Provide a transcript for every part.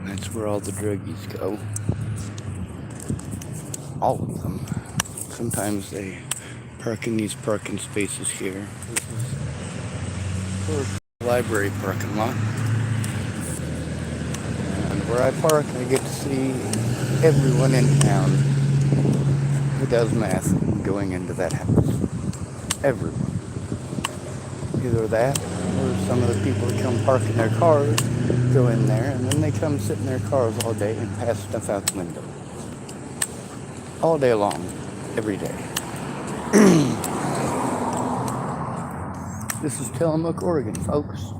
That's where all the druggies go. All of them. Sometimes they park in these parking spaces here. This is the library parking lot. And where I park, I get to see everyone in town who does math going into that house. Everyone. Either that, or some of the people that come park in their cars go in there, and then they come sit in their cars all day and pass stuff out the window. All day long, every day. This is Tillamook, Oregon, folks.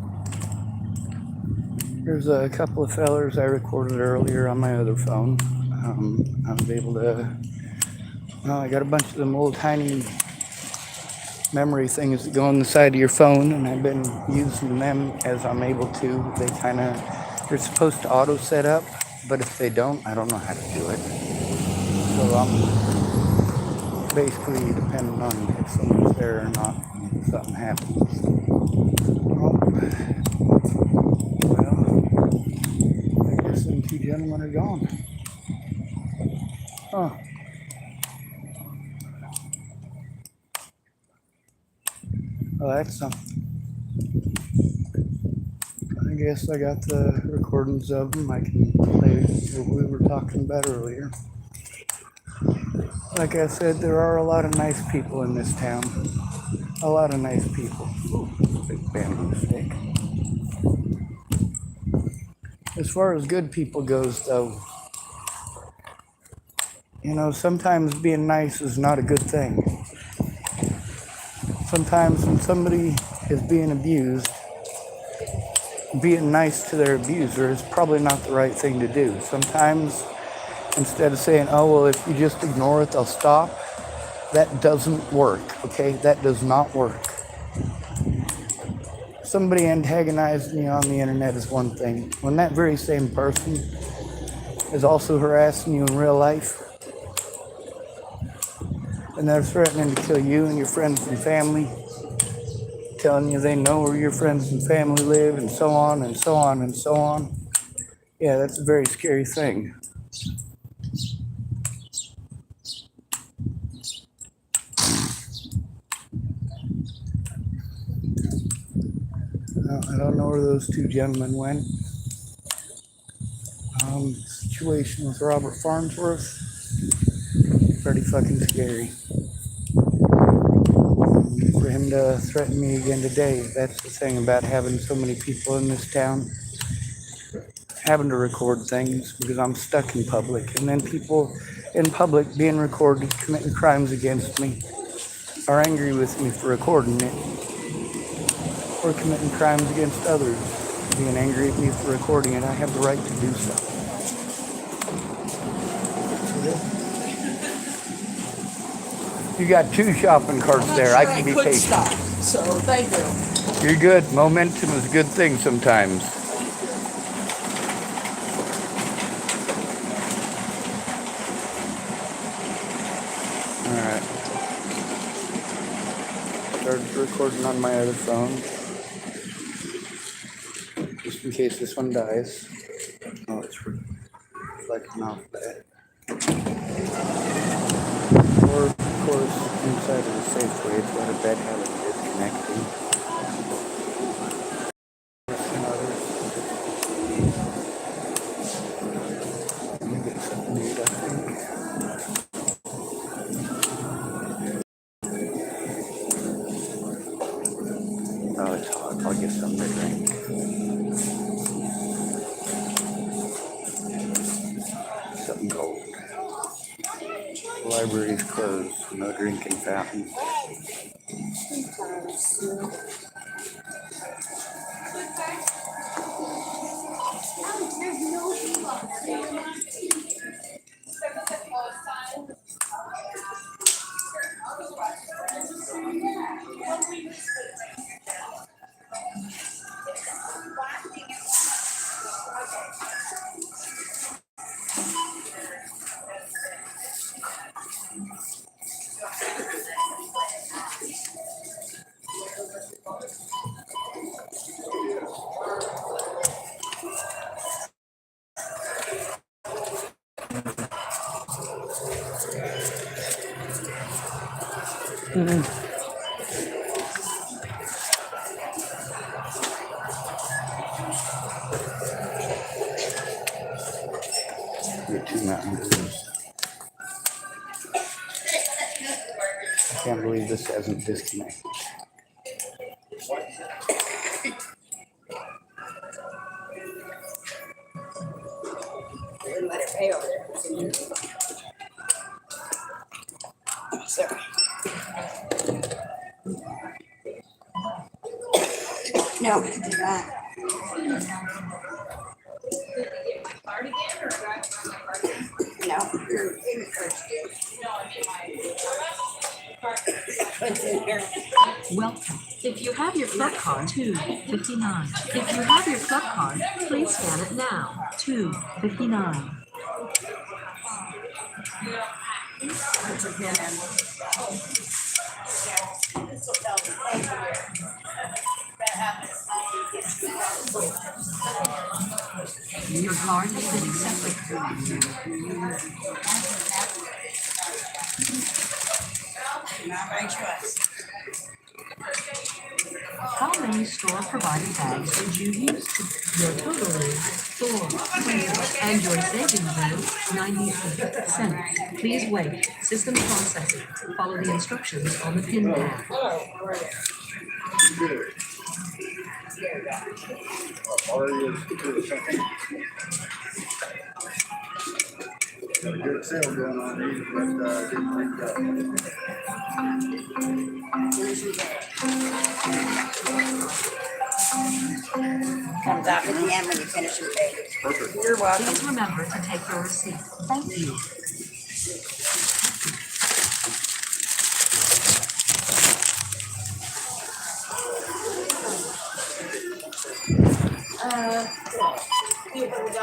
There's a couple of fellers I recorded earlier on my other phone. I was able to, I got a bunch of them old tiny memory things that go on the side of your phone, and I've been using them as I'm able to. They're supposed to auto set up, but if they don't, I don't know how to do it. So I'm basically depending on if someone's there or not, if something happens. Well, I guess them two gentlemen are gone. Huh. Well, that's something. I guess I got the recordings of them. I can play what we were talking about earlier. Like I said, there are a lot of nice people in this town. A lot of nice people. Ooh, big bamboo stick. As far as good people goes, though, sometimes being nice is not a good thing. Sometimes when somebody is being abused, being nice to their abuser is probably not the right thing to do. Sometimes, instead of saying, oh, well, if you just ignore it, they'll stop, that doesn't work, okay? That does not work. Somebody antagonizing you on the internet is one thing. When that very same person is also harassing you in real life, and they're threatening to kill you and your friends and family, telling you they know where your friends and family live, and so on and so on and so on. Yeah, that's a very scary thing. I don't know where those two gentlemen went. Situation with Robert Farnsworth, pretty fucking scary. For him to threaten me again today, that's the thing about having so many people in this town, having to record things because I'm stuck in public, and then people in public being recorded committing crimes against me are angry with me for recording it, or committing crimes against others being angry at me for recording it. I have the right to do so. You got two shopping carts there. I can be patient. Stop, so thank you. You're good. Momentum is a good thing sometimes. Alright. Started recording on my other phone. Just in case this one dies. Oh, it's reflecting off that. Or, of course, inside of the Safeway, it's got a bad habit of disconnecting. And others. Let me get something to eat, I think. Oh, it's hot. I'll get something to drink. Something cold. The library's closed. No drinking fountain. Get 2 Mountain Dews. I can't believe this hasn't disconnected. Let it pay over there. Sorry. No, do that. No. Welcome. If you have your club card, $2.59. If you have your club card, please scan it now. $2.59. Put your pin in. Your card has been accepted. Not my choice. How many store-provided bags did you use? Your total is $4.20 and your savings is 98 cents. Please wait. System processing. Follow the instructions on the pin pad. Got a good sale going on these, but didn't think Comes out at the end when you finish your pay. perfect. You're welcome. Please remember to take your receipt. Thank you. You for $1?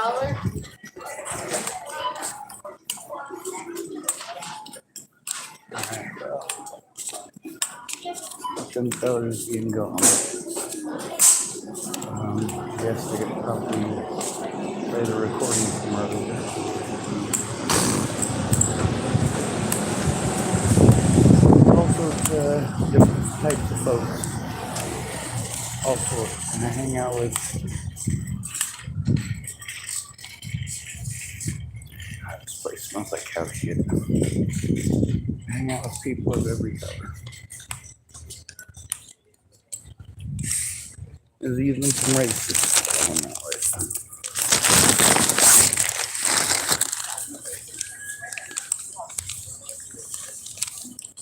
Some fellas being gone. Yes, they could probably play the recording from earlier. All sorts of different types of folks. All sorts. And I hang out with this place smells like cow shit. I hang out with people of every color. There's even some racists going that way.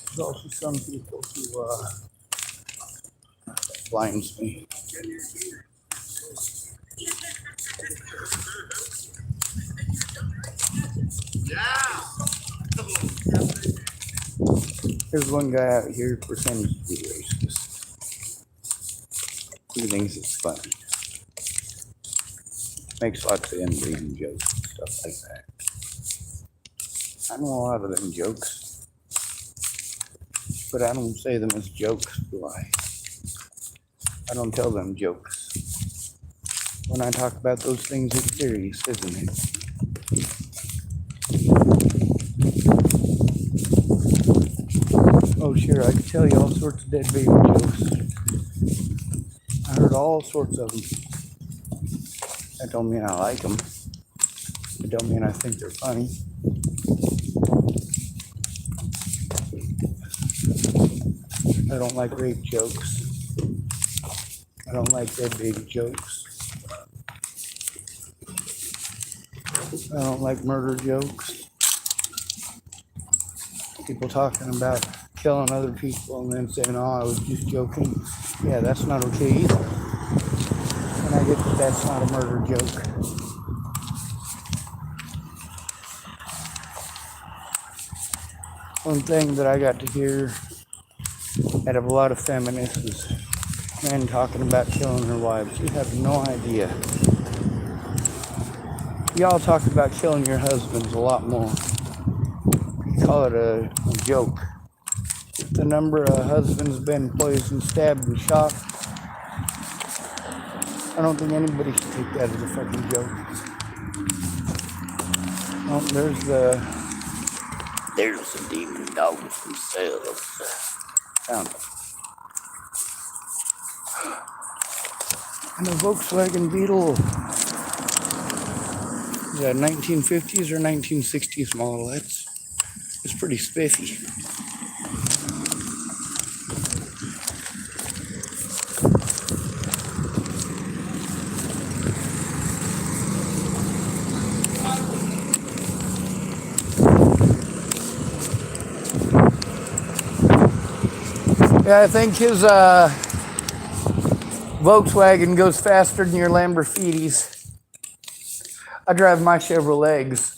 There's also some people who blinds me. There's one guy out here pretending to be racist. He thinks it's funny. Makes lots of Indian jokes and stuff like that. I know a lot of them jokes, but I don't say them as jokes, do I? I don't tell them jokes. When I talk about those things, it's serious, isn't it? Oh, sure, I could tell you all sorts of dead baby jokes. I heard all sorts of them. That don't mean I like them. It don't mean I think they're funny. I don't like rape jokes. I don't like dead baby jokes. I don't like murder jokes. People talking about killing other people and then saying, oh, I was just joking. Yeah, that's not okay either. And I get that that's not a murder joke. One thing that I got to hear out of a lot of feminists is men talking about killing their wives. You have no idea. Y'all talk about killing your husbands a lot more. You call it a joke. The number of husbands been poisoned, stabbed, and shot. I don't think anybody should take that as a fucking joke. Oh, there's the demon dogs themselves. Found it. And a Volkswagen Beetle. Yeah, 1950s or 1960s model. It's pretty spiffy. Yeah, I think his Volkswagen goes faster than your Lamborghinis. I drive my Chevrolets.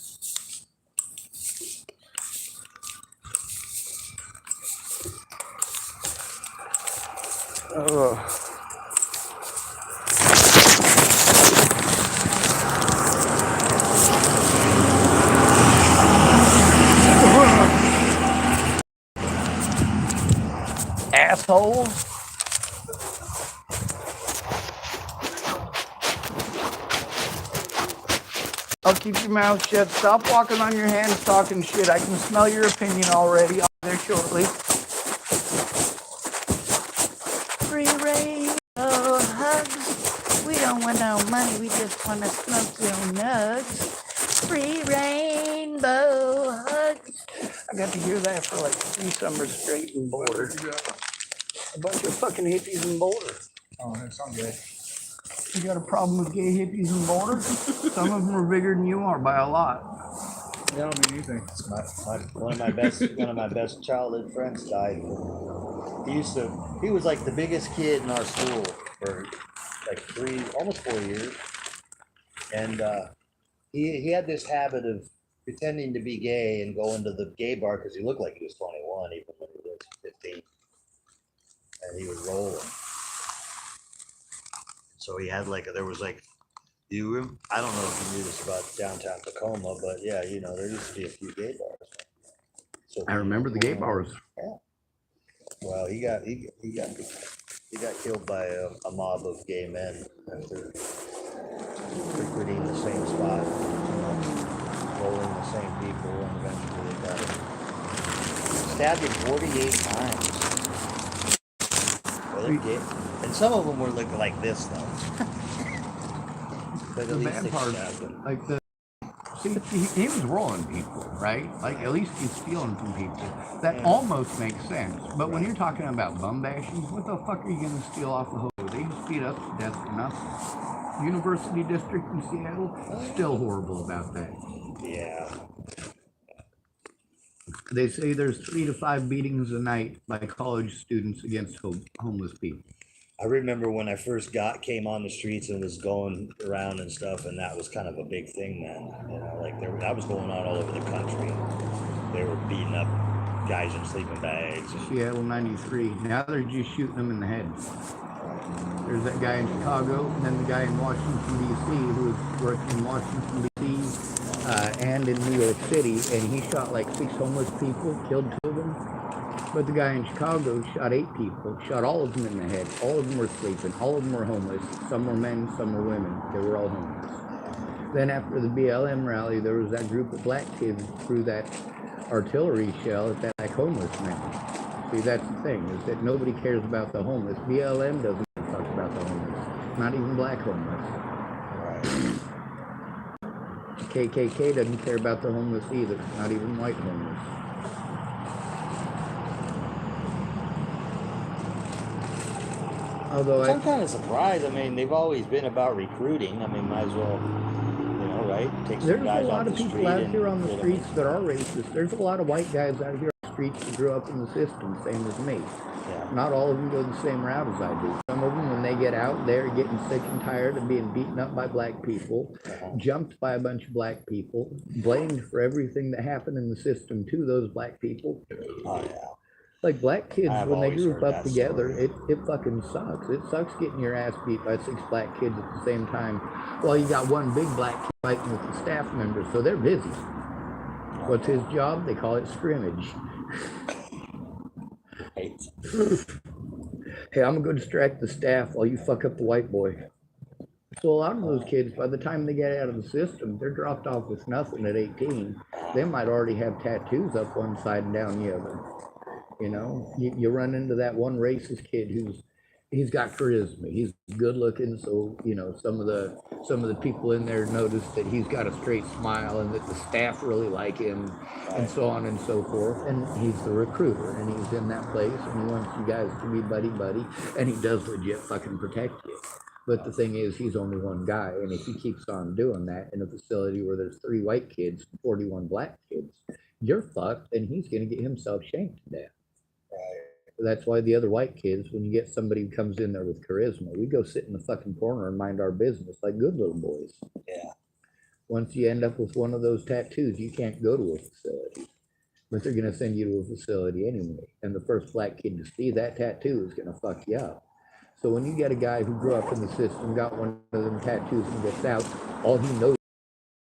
Asshole. I'll keep your mouth shut. Stop walking on your hands talking shit. I can smell your opinion already. I'll be there shortly. Free rainbow hugs. We don't want no money. We just want to smoke your nugs. Free rainbow hugs. I got to hear that for like 3 summers straight in Boulder. A bunch of fucking hippies in Boulder. Oh, that sounds good. You got a problem with gay hippies in Boulder? Some of them are bigger than you are by a lot. That don't mean anything. One of my best childhood friends died. He was like the biggest kid in our school for like almost 4 years. And he had this habit of pretending to be gay and going to the gay bar because he looked like he was 21 even when he was 15. And he was rolling. So he had I don't know if you knew this about downtown Tacoma, but yeah, there used to be a few gay bars. So I remember the gay bars. Yeah. Well, he got killed by a mob of gay men after frequenting the same spot, rolling the same people, and eventually they got him. Stabbed him 48 times. Well, they're gay. And some of them were like this though. But The bad part, he was rolling people, right? Like at least he's stealing from people. That almost makes sense. But when you're talking about bum bashing, what the fuck are you gonna steal off the hood? They just beat us to death for nothing. University District in Seattle, still horrible about that. Yeah. They say there's 3 to 5 beatings a night by college students against homeless people. I remember when I first came on the streets and was going around and stuff, and that was kind of a big thing then. That was going on all over the country. They were beating up guys in sleeping bags. Seattle 93. Now they're just shooting them in the head. There's that guy in Chicago, and then the guy in Washington, D.C., who was working in Washington, D.C., and in New York City, and he shot like 6 homeless people, killed 2 of them. But the guy in Chicago shot 8 people, shot all of them in the head. All of them were sleeping. All of them were homeless. Some were men, some were women. They were all homeless. Then after the BLM rally, there was that group of black kids threw that artillery shell at that black homeless man. See, that's the thing, is that nobody cares about the homeless. BLM doesn't talk about the homeless. Not even black homeless. KKK doesn't care about the homeless either. Not even white homeless. Although I'm kind of surprised. I mean, they've always been about recruiting. I mean, might as well, right? Take some guys there's a lot off of the people street out and here on the get 'em. streets that are racist. There's a lot of white guys out here on the streets that grew up in the system, same as me. Yeah. Not all of them go the same route as I do. Some of them, when they get out, they're getting sick and tired of being beaten up by black people, jumped by a bunch of black people, blamed for everything that happened in the system to those black people. Oh yeah. Like black kids, I've when they always group heard up that together, story. it fucking sucks. It sucks getting your ass beat by 6 black kids at the same time. Well, you got one big black kid fighting with the staff members, so they're busy. What's his job? They call it scrimmage. Right. Hey, I'm gonna go distract the staff while you fuck up the white boy. So a lot of those kids, by the time they get out of the system, they're dropped off with nothing at 18. They might already have tattoos up one side and down the other. You know, you run into that one racist kid he's got charisma. He's good looking, so you know some of the people in there notice that he's got a straight smile and that the staff really like him, and so on and so forth. And he's the recruiter, and he's in that place, and he wants you guys to be buddy buddy, and he does legit fucking protect you. But the thing is, he's only one guy, and if he keeps on doing that in a facility where there's 3 white kids and 41 black kids, you're fucked, and he's gonna get himself shanked to death. That's why the other white kids, when you get somebody who comes in there with charisma, we go sit in the fucking corner and mind our business like good little boys. Yeah. Once you end up with one of those tattoos, you can't go to a facility, but they're going to send you to a facility anyway. And the first black kid to see that tattoo is going to fuck you up. So when you get a guy who grew up in the system, got one of them tattoos and gets out, all he knows,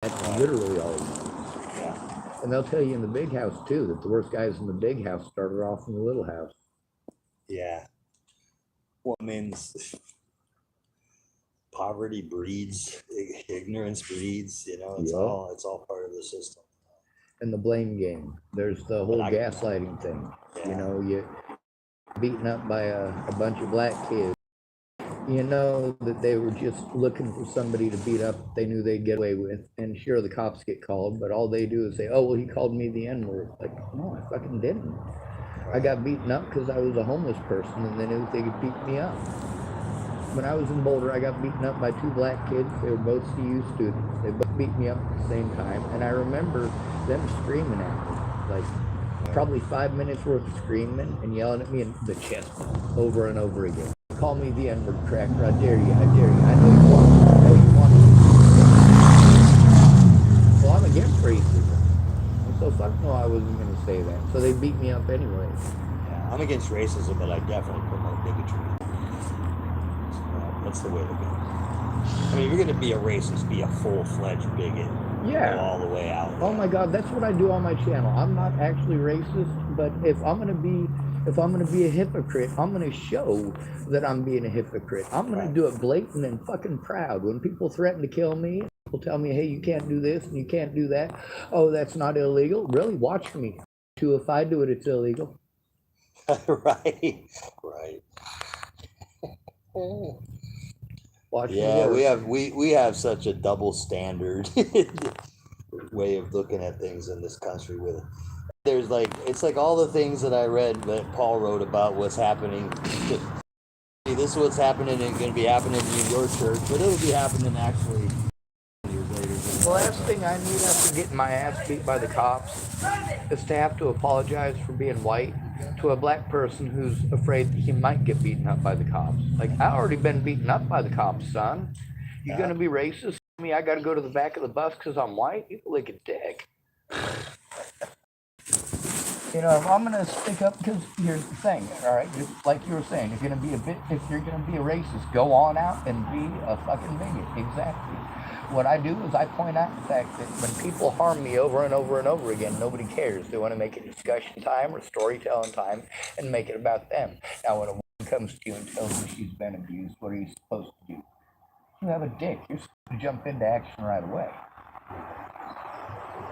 that's literally all he knows. Yeah. And they'll tell you in the big house too, that the worst guys in the big house started off in the little house. Yeah. Well, I mean, poverty breeds, ignorance breeds, you know, it's all part of the system. And the blame game. There's the whole gaslighting thing. Yeah. You know, you're beaten up by a bunch of black kids. You know that they were just looking for somebody to beat up they knew they'd get away with. And sure, the cops get called, but all they do is say, oh, well, he called me the N-word. Like, no, I fucking didn't. I got beaten up because I was a homeless person and they knew they could beat me up. When I was in Boulder, I got beaten up by 2 black kids. They were both CU students. They both beat me up at the same time. And I remember them screaming at me, like probably 5 minutes worth of screaming and yelling at me in the chest over and over again. Call me the N-word cracker. I dare you. I dare you. I know you want it. I know you want it. Well, I'm against racism. So fuck no, I wasn't going to say that. So they beat me up anyway. Yeah, I'm against racism, but I definitely promote bigotry. That's the way to go. I mean, if you're going to be a racist, be a full-fledged bigot. Yeah. Go all the way out. Oh my God, that's what I do on my channel. I'm not actually racist, but if I'm going to be a hypocrite, I'm going to show that I'm being a hypocrite. I'm going to do it blatant and fucking proud. When people threaten to kill me, people tell me, hey, you can't do this and you can't do that. Oh, that's not illegal. Really? Watch me. If I do it, it's illegal. Right. Watch yeah, me we have such a double standard way of looking at things in this country. With there's like it's like all the things that I read that Paul wrote about what's happening. This is what's happening and going to be happening in your church, but it'll be happening actually years later. The last thing I need after getting my ass beat by the cops is to have to apologize for being white to a black person who's afraid that he might get beaten up by the cops. Like, I already been beaten up by the cops, son. You gonna be racist? Me, I gotta go to the back of the bus because I'm white? You lick a dick. You know, if I'm gonna stick up, because here's the thing, all right? Just like you were saying, if you're gonna be a racist, go on out and be a fucking bigot. Exactly. What I do is I point out the fact that when people harm me over and over and over again, nobody cares. They want to make it discussion time or storytelling time and make it about them. Now, when a woman comes to you and tells you she's been abused, what are you supposed to do? You have a dick. You're supposed to jump into action right away.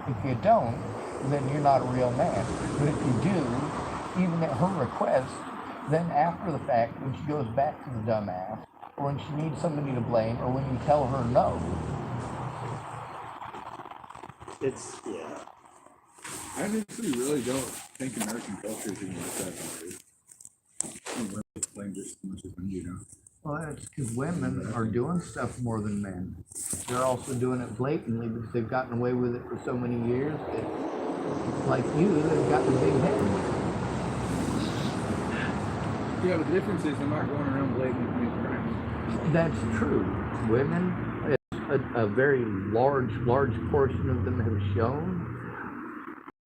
If you don't, then you're not a real man. But if you do, even at her request, then after the fact, when she goes back to the dumbass, or when she needs somebody to blame, or when you tell her no, It's I honestly really don't think American culture is even like that nowadays. I don't really blame just as much as men, you know. well, that's because women are doing stuff more than men. They're also doing it blatantly because they've gotten away with it for so many years that, like you, they've gotten a big head. Yeah, but the difference is I'm not going around blatantly committing crimes. That's true. Women, a very large portion of them have shown,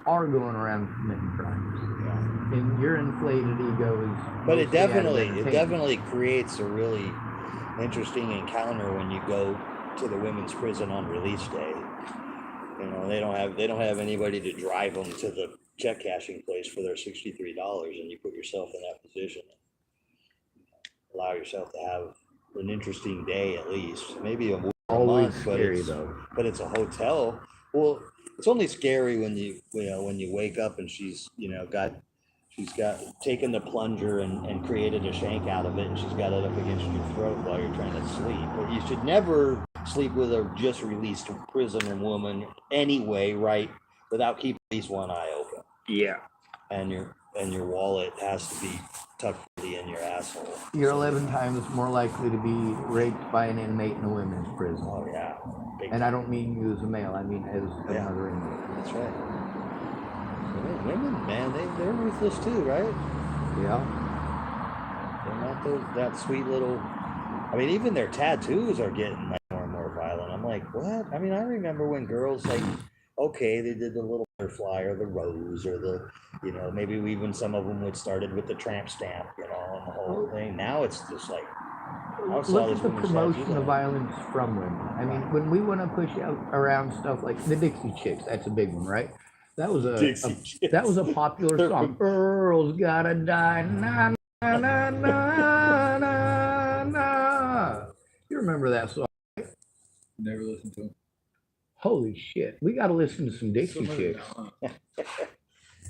are going around committing crimes. yeah. And your inflated ego is. But it mostly out of definitely entertainment. creates a really interesting encounter when you go to the women's prison on release day. You know, they don't have anybody to drive them to the check cashing place for their $63, and you put yourself in that position. Allow yourself to have an interesting day at least, maybe a Always month, scary though. but it's a hotel. Well, it's only scary when you wake up and she's she's got taken the plunger and created a shank out of it, and she's got it up against your throat while you're trying to sleep. But you should never sleep with a just released prisoner woman anyway, right? Without keeping at least one eye open. Yeah. And your wallet has to be tucked in your asshole. You're 11 times more likely to be raped by an inmate in a women's prison. Oh yeah. And I don't mean you as a male, I mean as another inmate. That's right. Women, man, they're ruthless too, right? Yeah. They're not that sweet little. I mean, even their tattoos are getting like more and more violent. I'm like, what? I mean, I remember when girls like, okay, they did the little butterfly or the rose or the, maybe even some of them would started with the tramp stamp, and the whole thing. Now it's just like, look at the promotion of violence from women. I mean, when we want to push out around stuff like the Dixie Chicks, that's a big one, right? That was a popular song. Earl's gotta die, na na na na na na. You remember that song? Never listened to him. Holy shit, we got to listen to some Dixie Chicks.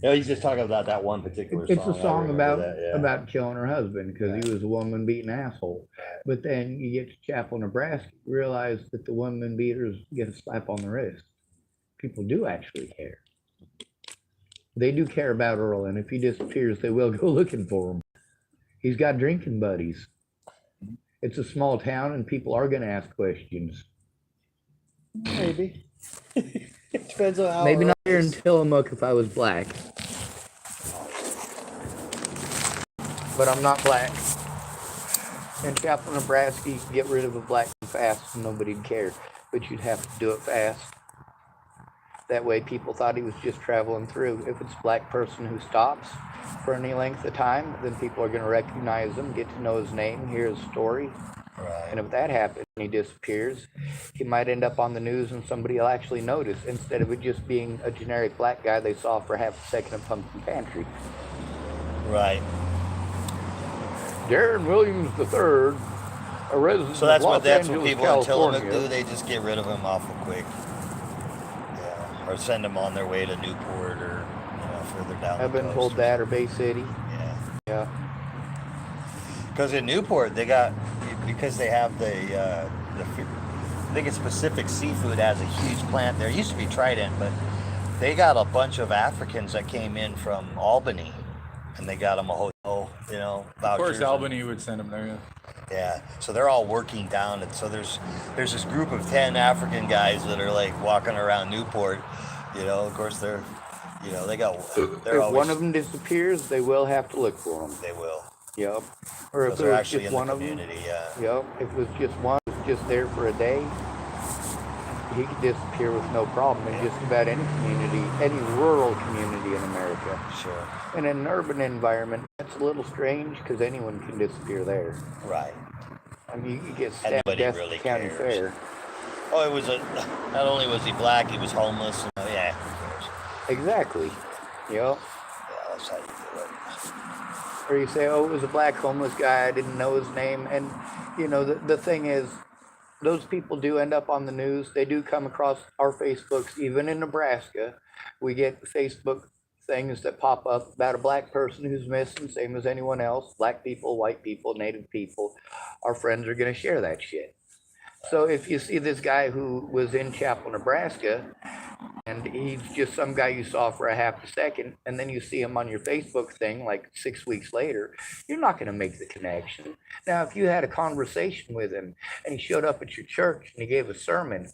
No, he's just talking about that one particular song. It's a song about killing her husband because he was a woman beating asshole. But then you get to Chapel, Nebraska, you realize that the woman beaters get a slap on the wrist. People do actually care. They do care about Earl, and if he disappears, they will go looking for him. He's got drinking buddies. It's a small town, and people are going to ask questions. Maybe. It depends on how. Maybe not here in Tillamook if I was black. But I'm not black. In Chapel, Nebraska, you can get rid of a black man fast and nobody'd care. But you'd have to do it fast. That way people thought he was just traveling through. If it's a black person who stops for any length of time, then people are going to recognize him, get to know his name, hear his story. Right. And if that happens and he disappears, he might end up on the news and somebody will actually notice instead of it just being a generic black guy they saw for half a second at Pumpkin Pantry. Right. Darren Williams III, a resident So that's of Los what that's Angeles, what people California. in Tillamook do. They just get rid of him awful quick. Yeah. Or send them on their way to Newport or further down. I've the been coast told or that, or Bay City. Yeah. Yeah. Because in Newport because they have I think it's Pacific Seafood has a huge plant there. It used to be Trident, but they got a bunch of Africans that came in from Albany, and they got them a hotel, vouchers. Of course, Albany would send them there. Yeah, so they're all working down, and so there's this group of 10 African guys that are like walking around Newport. Of course they're If one of them disappears, they will have to look for him. They will. Yep. Or if They're it was actually just in one the of them. community. Yeah. Yep. If it was just one, just there for a day, he could disappear with no problem in just about any community, any rural community in America. Sure. And in an urban environment, that's a little strange because anyone can disappear there. Right. I mean, you could get stabbed Nobody at really the county cares. fair. Oh, it was not only was he black, he was homeless. Yeah, who cares? Exactly. Yep. Yeah, that's how you do it. Or you say, oh, it was a black homeless guy, I didn't know his name. And, the thing is, those people do end up on the news. They do come across our Facebooks, even in Nebraska. We get Facebook things that pop up about a black person who's missing, same as anyone else. Black people, white people, native people. Our friends are going to share that shit. So if you see this guy who was in Chapel, Nebraska, and he's just some guy you saw for a half a second, and then you see him on your Facebook thing like 6 weeks later, you're not going to make the connection. Now, if you had a conversation with him and he showed up at your church and he gave a sermon,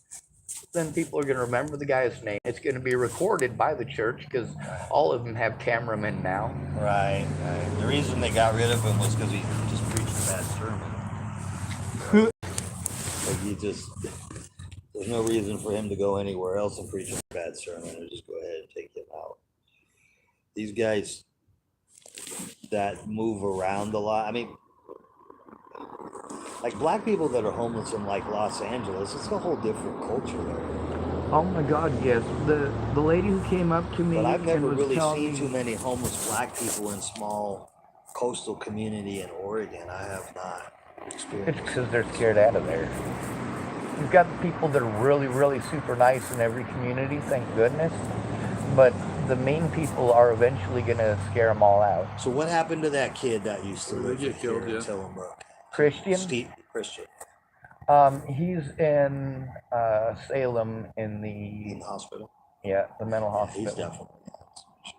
then people are going to remember the guy's name. It's going to be recorded by the church because all of them have cameramen now. Right. The reason they got rid of him was because he just preached a bad sermon. There's no reason for him to go anywhere else and preach a bad sermon, or just go ahead and take him out. These guys that move around a lot, I mean, like black people that are homeless in like Los Angeles, it's a whole different culture there. Oh my God, yes. The lady who came up to me But I've never and was really telling seen me, too many homeless black people in small coastal community in Oregon. I have not experienced. It's because they're scared out of there. You've got the people that are really, really super nice in every community, thank goodness. But the main people are eventually gonna scare them all out. So what happened to that kid that used to Did they live get here killed, in yeah? Tillamook? Christian, Christian he's in Salem in in the the hospital. the mental Yeah, hospital. he's definitely had some issues.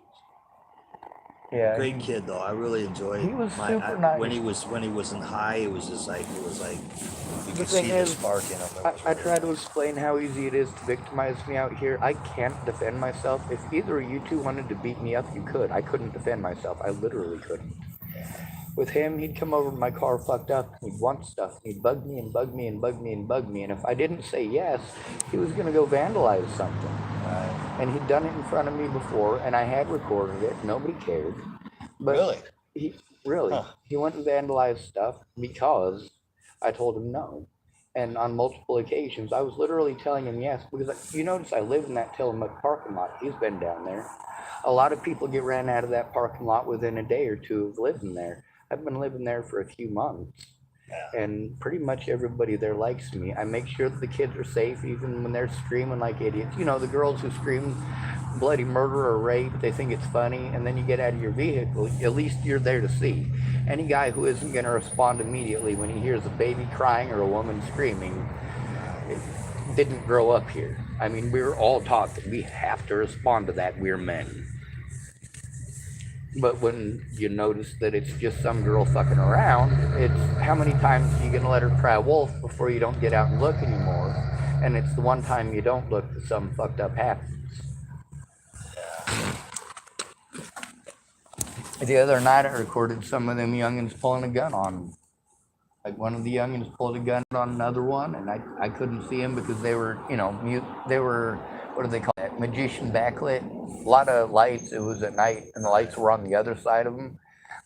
Yeah, Great kid though. I really enjoyed. he was super nice. When he was in high. It was like you The could thing see the is, spark in him. It was I really try to nice. explain how easy it is to victimize me out here. I can't defend myself. If either of you two wanted to beat me up, you could. I couldn't defend myself. I literally couldn't. With him, he'd come over to my car fucked up. He'd want stuff. He'd bug me and bug me and bug me and bug me. And if I didn't say yes, he was going to go vandalize something. And he'd done it in front of me before, and I had recorded it. Nobody cared. But Really? Really, he went to vandalize stuff because I told him no. And on multiple occasions, I was literally telling him yes, because you notice I live in that Tillamook parking lot. He's been down there. A lot of people get ran out of that parking lot within a day or two of living there. I've been living there for a few months. And pretty much everybody there likes me. I make sure that the kids are safe, even when they're screaming like idiots. You know, the girls who scream bloody murder or rape, they think it's funny, and then you get out of your vehicle, at least you're there to see. Any guy who isn't going to respond immediately when he hears a baby crying or a woman screaming didn't grow up here. I mean, we were all taught that we have to respond to that. We're men. But when you notice that it's just some girl fucking around, it's how many times are you going to let her cry wolf before you don't get out and look anymore? And it's the one time you don't look that something fucked up happens. The other night I recorded some of them youngins pulling a gun on them. Like one of the youngins pulled a gun on another one, and I couldn't see them because they were, you know, mute. They were, what do they call that? Magician backlit. A lot of lights. It was at night, and the lights were on the other side of them.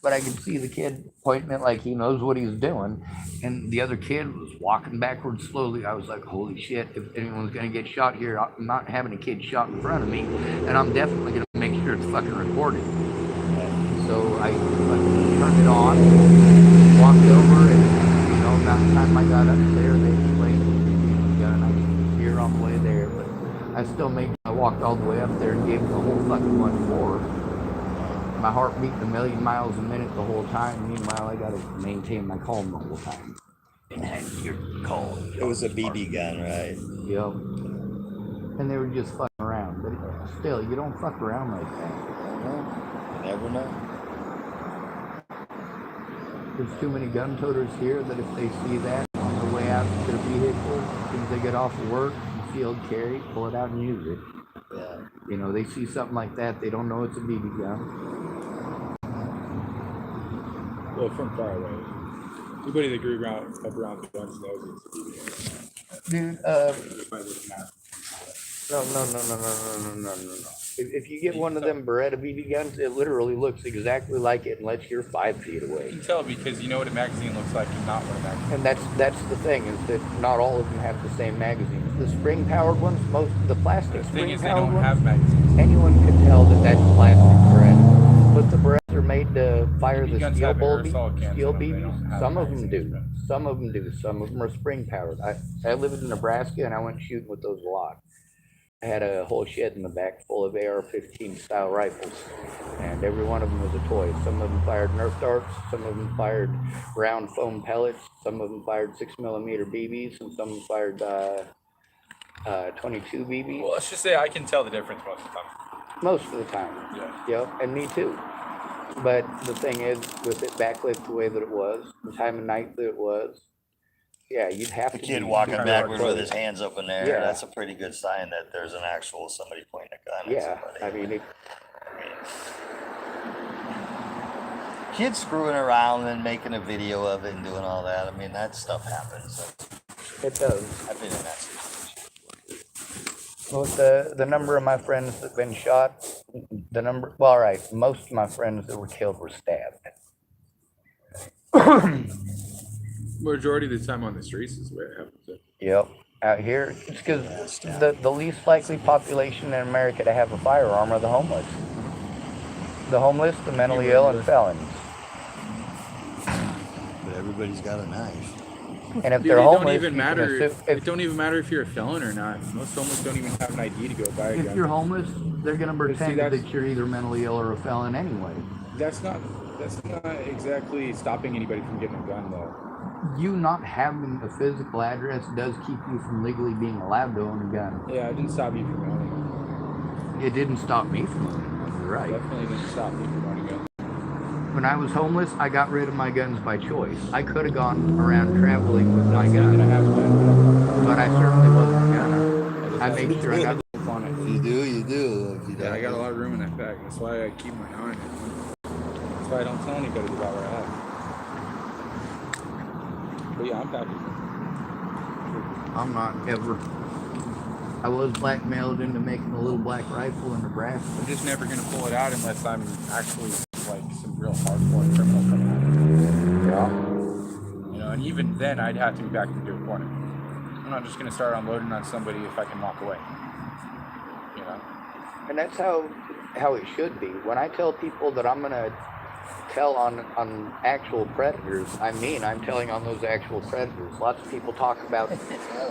But I could see the kid pointing it like he knows what he's doing, and the other kid was walking backwards slowly. I was like, holy shit, if anyone's going to get shot here, I'm not having a kid shot in front of me, and I'm definitely going to make sure it's fucking recorded. So I turned it on, walked over, and about the time I got up there, they explained the gun. I could hear on the way there, but I still I walked all the way up there and gave the whole fucking 1-4. My heart beat a million miles a minute the whole time. Meanwhile, I got to maintain my calm the whole time. Enhance your calm. It was a BB gun, right? Yep. And they were just fucking around, but still, you don't fuck around like that. You never know. There's too many gun toters here that if they see that on their way out to their vehicle, as soon as they get off of work, concealed carry, pull it out and use it. Yeah. You know, they see something like that, they don't know it's a BB gun. Well, from far away. Anybody that grew up around guns knows it's a BB gun. Dude, Just by looking at it. No. If you get one of them Beretta BB guns, it literally looks exactly like it unless you're 5 feet away. You can tell because you know what a magazine looks like and not what a magazine. And that's the thing, is that not all of them have the same magazines. The spring-powered ones, most of the plastic The thing is, they spring-powered don't have ones, magazines. anyone can tell that that's plastic Beretta. But the Berettas are made to fire BB the guns steel have ball aerosol cans steel in them. They don't BBs. have Some of them magazines, do. but- Some of them do. Some of them are spring-powered. I live in Nebraska, and I went shooting with those a lot. I had a whole shed in the back full of AR-15 style rifles, and every one of them was a toy. Some of them fired Nerf darts, some of them fired round foam pellets, some of them fired 6mm BBs, and some fired 22 BBs. Well, let's just say I can tell the difference most of the time. Most of the time. Yeah. Yep, and me too. But the thing is, with it backlit the way that it was, the time of night that it was, yeah, you'd have The to kid be walking super backwards with close. his hands up in the air, Yeah. that's a pretty good sign that there's an actual somebody pointing a gun at Yeah, somebody. I mean, Kids screwing around and making a video of it and doing all that. I mean, that stuff happens. it does. I've been in that situation. Well, the number of my friends that have been shot, all right, most of my friends that were killed were stabbed. Majority of the time on the streets is where it happens. Yep. Out here, it's because the least likely population in America to have a firearm are the homeless. The homeless, the mentally ill, and felons. But everybody's got a knife. And if Dude, they're it homeless, don't even you can matter. assume- It don't even matter if you're a felon or not. Most homeless don't even have an ID to go buy a if gun. you're homeless, they're gonna pretend that's- that you're either mentally ill or a felon anyway. That's not exactly stopping anybody from getting a gun, though. You not having a physical address does keep you from legally being allowed to own a gun. Yeah, it didn't stop you from owning It didn't stop me from owning one, you're it. right. Definitely didn't stop me from owning a gun. When I was homeless, I got rid of my guns by choice. I could have gone around traveling with my I'm gun, gonna have one. but I certainly wasn't gonna. I made sure I got. On it. You do. If you Yeah, I got a don't. lot of room in that bag. That's why I keep my eye on it. That's why I don't tell anybody about what I have. But yeah, I'm packing. I'm not ever. I was blackmailed into making a little black rifle in Nebraska. I'm just never gonna pull it out unless I'm actually like some real hardcore criminal coming at me. Yeah. You know, and even then I'd have to be backed into a corner. I'm not just gonna start unloading on somebody if I can walk away. You know? And that's how it should be. When I tell people that I'm gonna tell on actual predators, I mean I'm telling on those actual predators. Lots of people talk about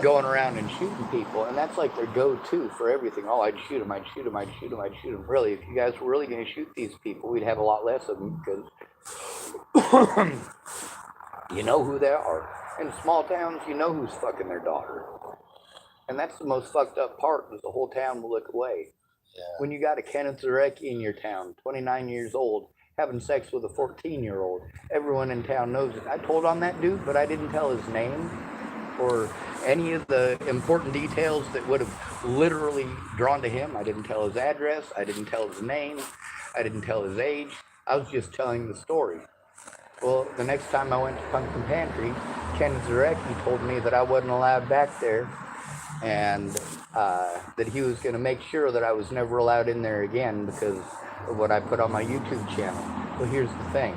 going around and shooting people, and that's like their go-to for everything. Oh, I'd shoot them, I'd shoot them, I'd shoot them, I'd shoot them. Really, if you guys were really gonna shoot these people, we'd have a lot less of them because you know who they are. In small towns, you know who's fucking their daughter. And that's the most fucked up part, is the whole town will look away. Yeah. When you got a Kenneth Zarecki in your town, 29 years old, having sex with a 14-year-old, everyone in town knows it. I told on that dude, but I didn't tell his name or any of the important details that would have literally drawn to him. I didn't tell his address. I didn't tell his name. I didn't tell his age. I was just telling the story. Well, the next time I went to Pumpkin Pantry, Kenneth Zarecki told me that I wasn't allowed back there, and that he was going to make sure that I was never allowed in there again because of what I put on my YouTube channel. Well, here's the thing.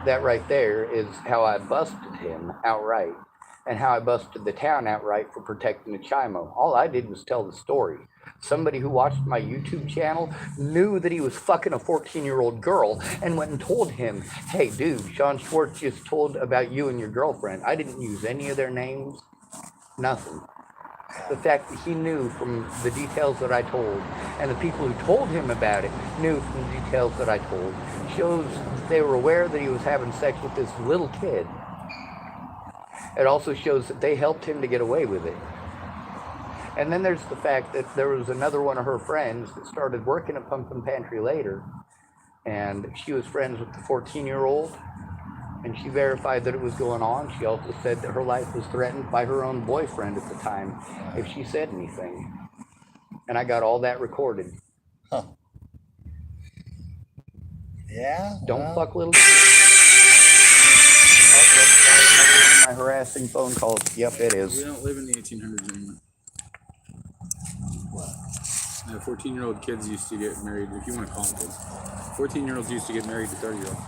That right there is how I busted him outright, and how I busted the town outright for protecting the Chimo. All I did was tell the story. Somebody who watched my YouTube channel knew that he was fucking a 14-year-old girl and went and told him, hey, dude, Sean Schwartz just told about you and your girlfriend. I didn't use any of their names, nothing. The fact that he knew from the details that I told, and the people who told him about it knew from the details that I told, shows that they were aware that he was having sex with this little kid. It also shows that they helped him to get away with it. And then there's the fact that there was another one of her friends that started working at Pumpkin Pantry later, and she was friends with the 14-year-old, and she verified that it was going on. She also said that her life was threatened by her own boyfriend at the time if she said anything. And I got all that recorded. Huh. Yeah. Don't well, fuck little. Oh, that's my harassing phone calls. Yep, it We is. don't live in the 1800s anymore. 14-year-old kids used to get married, if you want to call them kids. 14-year-olds used to get married to 30-year-olds.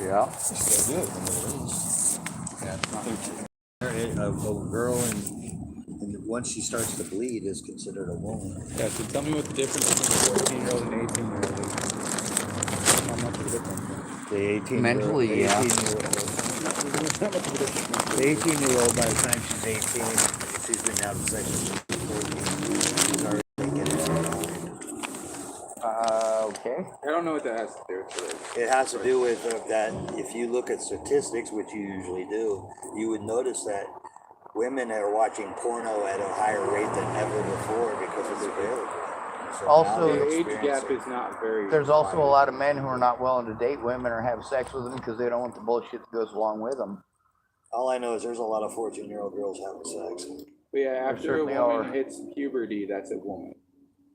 Yeah. they still do it in the Middle East. Yeah, it's not A girl, and once she starts to bleed, is considered a woman. Yeah, so tell me what the difference between a 14-year-old and an 18-year-old is. How much of a difference? The 18 Mentally, the yeah. 18-year-old, by the time she's 18, she's been having sex with 14. She's already getting it. Okay. I don't know what that has to do with it. It has to do with that if you look at statistics, which you usually do, you would notice that women are watching porno at a higher rate than ever before because it's available. So Also, now they The age experience gap it. is not very. There's also a wide. lot of men who are not willing to date women or have sex with them because they don't want the bullshit that goes along with them. All I know is there's a lot of 14-year-old girls having sex. But yeah, after a certainly woman are. hits puberty, that's a woman.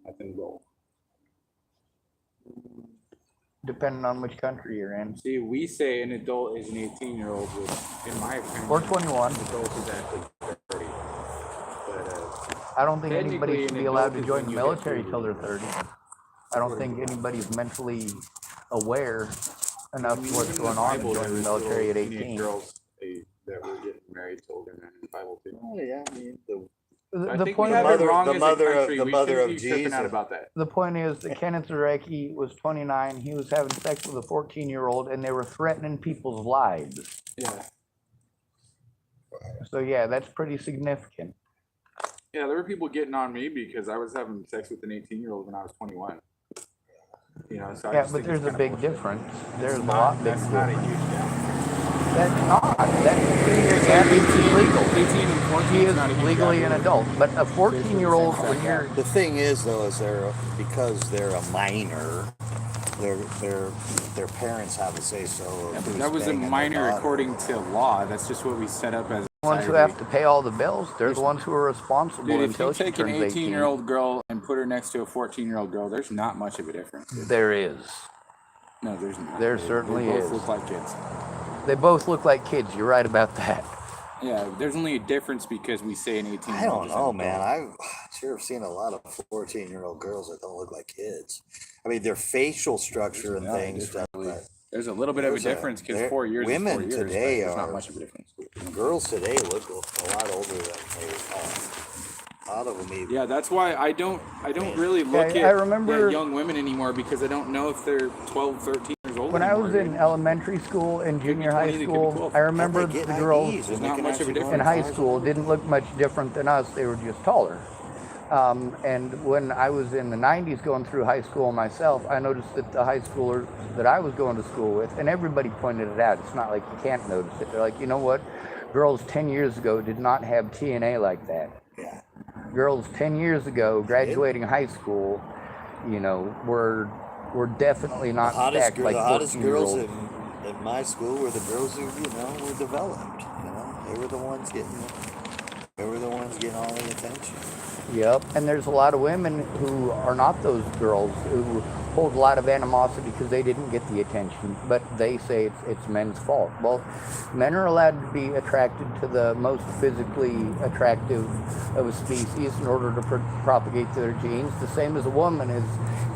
That's an adult. Depending on which country you're in. See, we say an adult is an 18-year-old, which, in my opinion, Or 21. an adult is actually 30. But I don't think anybody Technically, should an be allowed adult to is join when the you hit military puberty. till they're 30. I don't think anybody's mentally aware enough of what's going on to join the military at 18. Girls that were getting married to older men in the Bible too. Oh yeah, I mean I The think point we have of it wrong the as a mother of- country. the We mother shouldn't of be tripping out Jesus. about that. the point is that Kenneth Zarecki was 29. He was having sex with a 14-year-old, and they were threatening people's lives. Yeah. So yeah, that's pretty significant. Yeah, there were people getting on me because I was having sex with an 18-year-old when I was 21. You know, so I Yeah, just but think it's there's a kinda big bullshit. difference. There's a Not- lot big That's not a difference. huge gap. That's not. That 3 year gap is legal. 18 and 14 He is is not a huge legally gap an either. adult, but a 14-year-old Basically the when same you're The thing is, though, is because they're a minor, their parents have a say so. Yeah, but that was a minor according to law. That's just what we set up as a the ones who society. have to pay all the bills, they're the ones who are responsible Dude, if until you she take an turns 18. 18-year-old girl and put her next to a 14-year-old girl, there's not much of a difference. Dude. There is. No, there's not. There They certainly both is. look like kids. They both look like kids. You're right about that. Yeah, there's only a difference because we say an 18-year-old. I don't is an know, adult. man. I've sure seen a lot of 14-year-old girls that don't look like kids. I mean, their facial structure and Yeah, things. definitely. But There's a little bit of a There's a- difference because there- 4 years women is 4 years, but today there's not are- much of a difference. girls today look a lot older than they are. A lot of them even. Yeah, that's why I don't really look I remember- at young women anymore because I don't know if they're 12, 13 years old When I anymore, was in dude. elementary school and junior high 20, they could be school, 12. I remember They get the girls IDs, and There's they not can much of a actually go difference. in as high far as school they didn't look much different than us. They were just taller. And when I was in the 90s going through high school myself, I noticed that the high schoolers that I was going to school with, and everybody pointed it out, it's not like you can't notice it. They're like, you know what? Girls 10 years ago did not have TNA like that. Yeah. Girls 10 years ago graduating high school, you know, were definitely not stacked like The hottest girls 14-year-olds. in my school were the girls who, were developed. They were the ones getting all the attention. Yep, and there's a lot of women who are not those girls who hold a lot of animosity because they didn't get the attention, but they say it's men's fault. Well, men are allowed to be attracted to the most physically attractive of a species in order to propagate their genes, the same as a woman is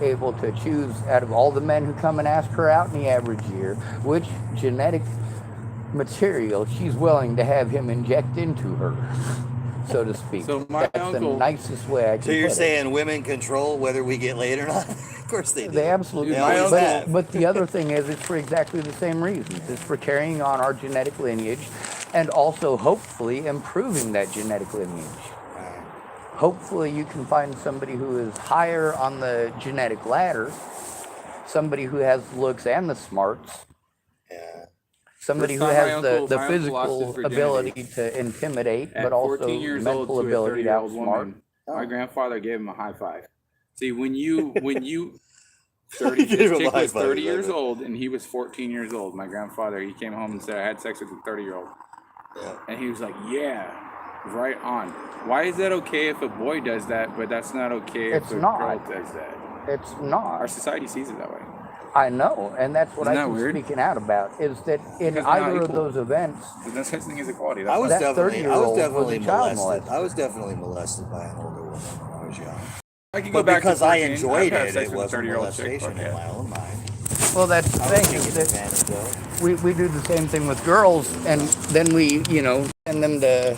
able to choose out of all the men who come and ask her out in the average year, which genetic material she's willing to have him inject into her, so to speak. So my That's the uncle- nicest way I can So you're put it. saying women control whether we get laid or not? Of course they do. They absolutely They do. always have. But the other thing is, it's for exactly the same reasons. It's for carrying on our genetic lineage and also hopefully improving that genetic lineage. Right. Hopefully you can find somebody who is higher on the genetic ladder, somebody who has the looks and the smarts, Yeah. somebody First who time has my the uncle lost his physical virginity. ability to intimidate, At but also 14 years old mental to a ability to 30-year-old outsmart. woman, my grandfather gave him a high five. See, when you 30, Give this him a chick high was five, 30 is years that it? old and he was 14 years old. My grandfather, he came home and said, I had sex with a 30-year-old. Yeah. And he was like, yeah, right on. Why is that okay if a boy does that, but that's not okay if It's a not. girl does that? It's Our not. society sees it that way. I know, and that's what Isn't I've that been weird? speaking out about, is that in Because we're not either of equal. those events, There's no such thing as equality. I That's was That definitely 30-year-old was a child molested. molester. I was definitely molested by an older woman when I was young. I can go But back because to I 14. enjoyed I've had it, sex it with a wasn't 30-year-old chick, molestation fuck in yeah. my own mind. well, that's the I was thing, is taking that advantage of. we do the same thing with girls, and then we, send them to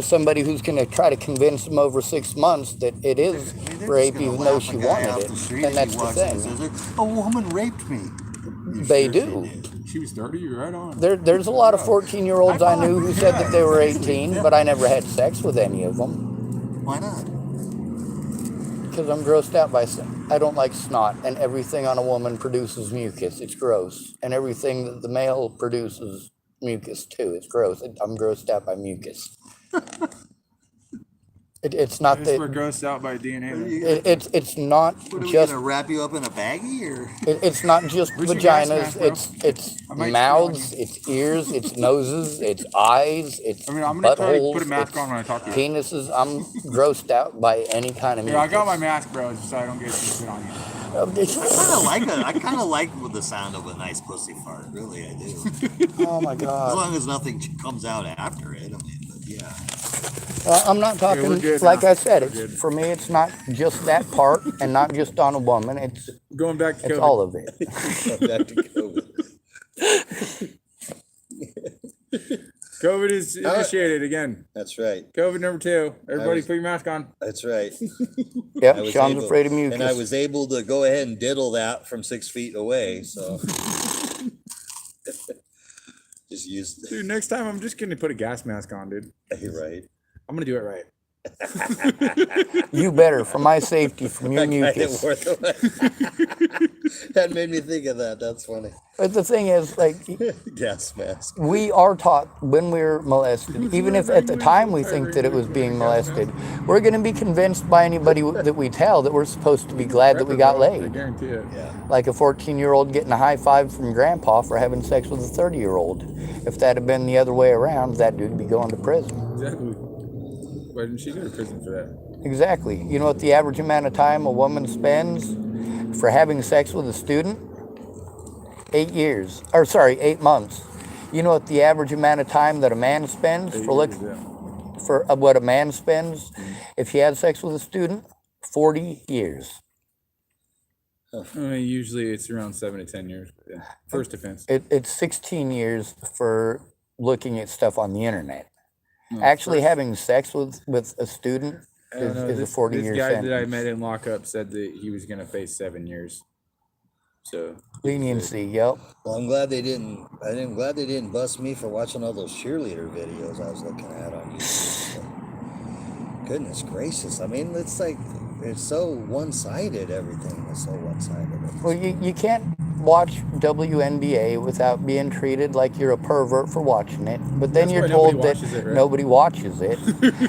somebody who's going to try to convince them over 6 months that it is rape, even though she wanted it. And that's the thing. A woman raped me. They do. She was 30, you're right on. There's a lot of 14-year-olds I knew who said that they were 18, but I never had sex with any of them. Why not? Because I'm grossed out by I don't like snot, and everything on a woman produces mucus. It's gross. And everything that the male produces mucus too. It's gross. I'm grossed out by mucus. It's not We're that. grossed out by DNA. It's not What, are we just. gonna wrap you up in a baggie or? It's not just Where's your gas vaginas. mask, bro? It's I might mouths. steal on It's ears. It's noses. It's eyes. It's I mean, I'm gonna try to buttholes. put a mask it's on when I talk to you. penises. I'm grossed out by any kind of Yeah, I got my mucus. mask, bro, just so I don't get shit on you. I kind of like the sound of a nice pussy fart. Really, I do. Oh my As God. long as nothing comes out after it. I mean, but yeah. I'm not talking, we're good like now. I said, We're good. for me, it's not just that part and not just on a woman. It's Going back to it's COVID. all of it. Back to COVID. COVID is initiated again. That's right. COVID number 2. Everybody was- put your mask on. That's right. Yep, I was Sean's able- afraid of mucus. And I was able to go ahead and diddle that from 6 feet away. So just just used. Dude, next time I'm just gonna put a gas mask on, dude. You're right. I'm gonna do it right. You better, for my safety, from your That guy didn't mucus. worth it. That made me think of that. That's funny. But the thing is, like, Gas mask. we are taught when we're molested, even if at the time we think that it was being molested, we're going to be convinced by anybody that we tell that we're supposed to be glad that we got I laid. guarantee it. Yeah. Like a 14-year-old getting a high five from grandpa for having sex with a 30-year-old. If that had been the other way around, that dude would be going to prison. Exactly. Why didn't she go to prison for that? Exactly. You know what the average amount of time a woman spends for having sex with a student? 8 years. Or sorry, 8 months. You know what the average amount of time that a man spends for what a man spends if he had sex with a student? 40 years. Usually it's around 7 to 10 years. Yeah. First offense. It's 16 years for looking at stuff on the internet. No, Actually first- having sex with a student I don't know, is a this 40-year guy sentence. that I met in lockup said that he was gonna face 7 years. So Leniency, yep. Well, I'm glad they didn't. I'm glad they didn't bust me for watching all those cheerleader videos I was looking at on YouTube. But goodness gracious! I mean, it's like it's so one-sided. Everything is so one-sided. Well, you can't watch WNBA without being treated like you're a pervert for watching it. But then That's you're why told nobody that watches it, right? nobody watches it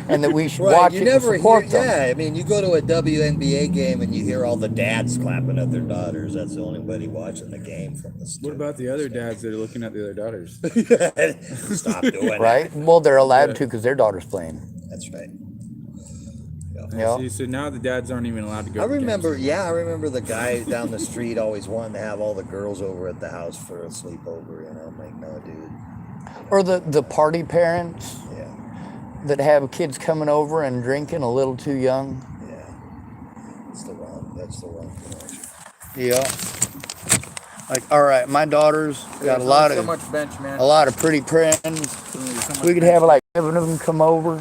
and that we should Right, watch you it and never support hear. them. Yeah, I mean, you go to a WNBA game and you hear all the dads clapping at their daughters. That's the only buddy watching the game from the. what about the other dads that are looking at the other daughters? Stop doing Right? Well, they're allowed to because their daughter's playing. that. That's right. Yeah. See, so now the dads aren't even allowed to go. I to games. remember, I remember the guy down the street always wanting to have all the girls over at the house for a sleepover. You know, I'm like, no, dude. Or the party parents Yeah, that have kids coming over and drinking a little too young. yeah. That's the wrong connection. Yeah. Like, all right, my daughter's got so much bench, man. a lot of pretty friends. We could have like 7 of them come over,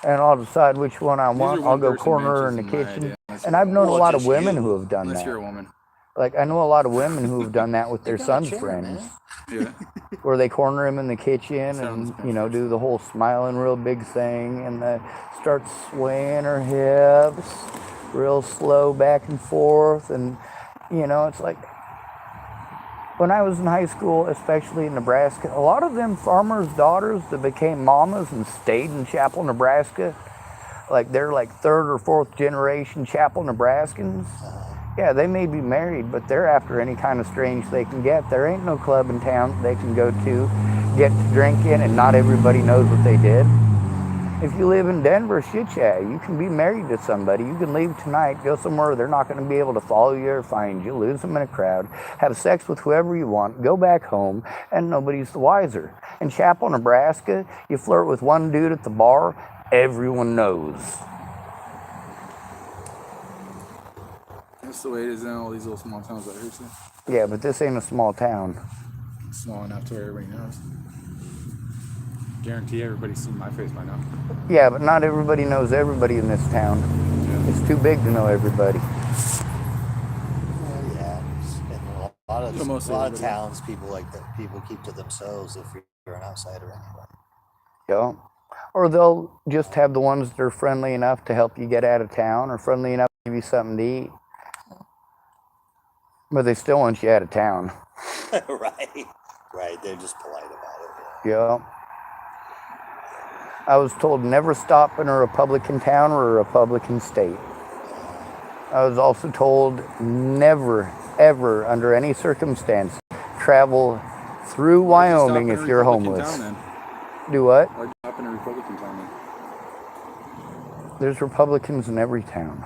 and I'll decide which one I want. I'll go corner her in the kitchen. And I've known a lot of women who have done Unless you're a that. woman. Like, I know a lot of women who have done that with their son's friends, Yeah. where they corner him in the kitchen Sounds and, do the whole smiling real big thing and start swaying her hips real slow back and forth. And, it's like, when I was in high school, especially in Nebraska, a lot of them farmers' daughters that became mamas and stayed in Chapel, Nebraska, like they're like 3rd or 4th generation Chapel, Nebraskans. Yeah, they may be married, but they're after any kind of strange they can get. There ain't no club in town they can go to, get to drink in, and not everybody knows what they did. If you live in Denver, shit yeah, you can be married to somebody. You can leave tonight, go somewhere they're not going to be able to follow you or find you, lose them in a crowd, have sex with whoever you want, go back home, and nobody's the wiser. In Chapel, Nebraska, you flirt with one dude at the bar, everyone knows. That's the way it is in all these little small towns out here, too. Yeah, but this ain't a small town. It's small enough to where everybody knows. Guarantee everybody's seen my face by now. Yeah, but not everybody knows everybody in this town. It's too big to know everybody. Well, yeah. In a lot of Mostly everybody. towns, people keep to themselves if you're an outsider anyway. Yeah. Or they'll just have the ones that are friendly enough to help you get out of town or friendly enough to give you something to eat. But they still want you out of town. Right. They're just polite about it. Yeah. I was told never stop in a Republican town or a Republican state. I was also told never, ever, under any circumstance, travel through Wyoming if you're homeless. Do what? Why'd you stop in a Republican town then? There's Republicans in every town.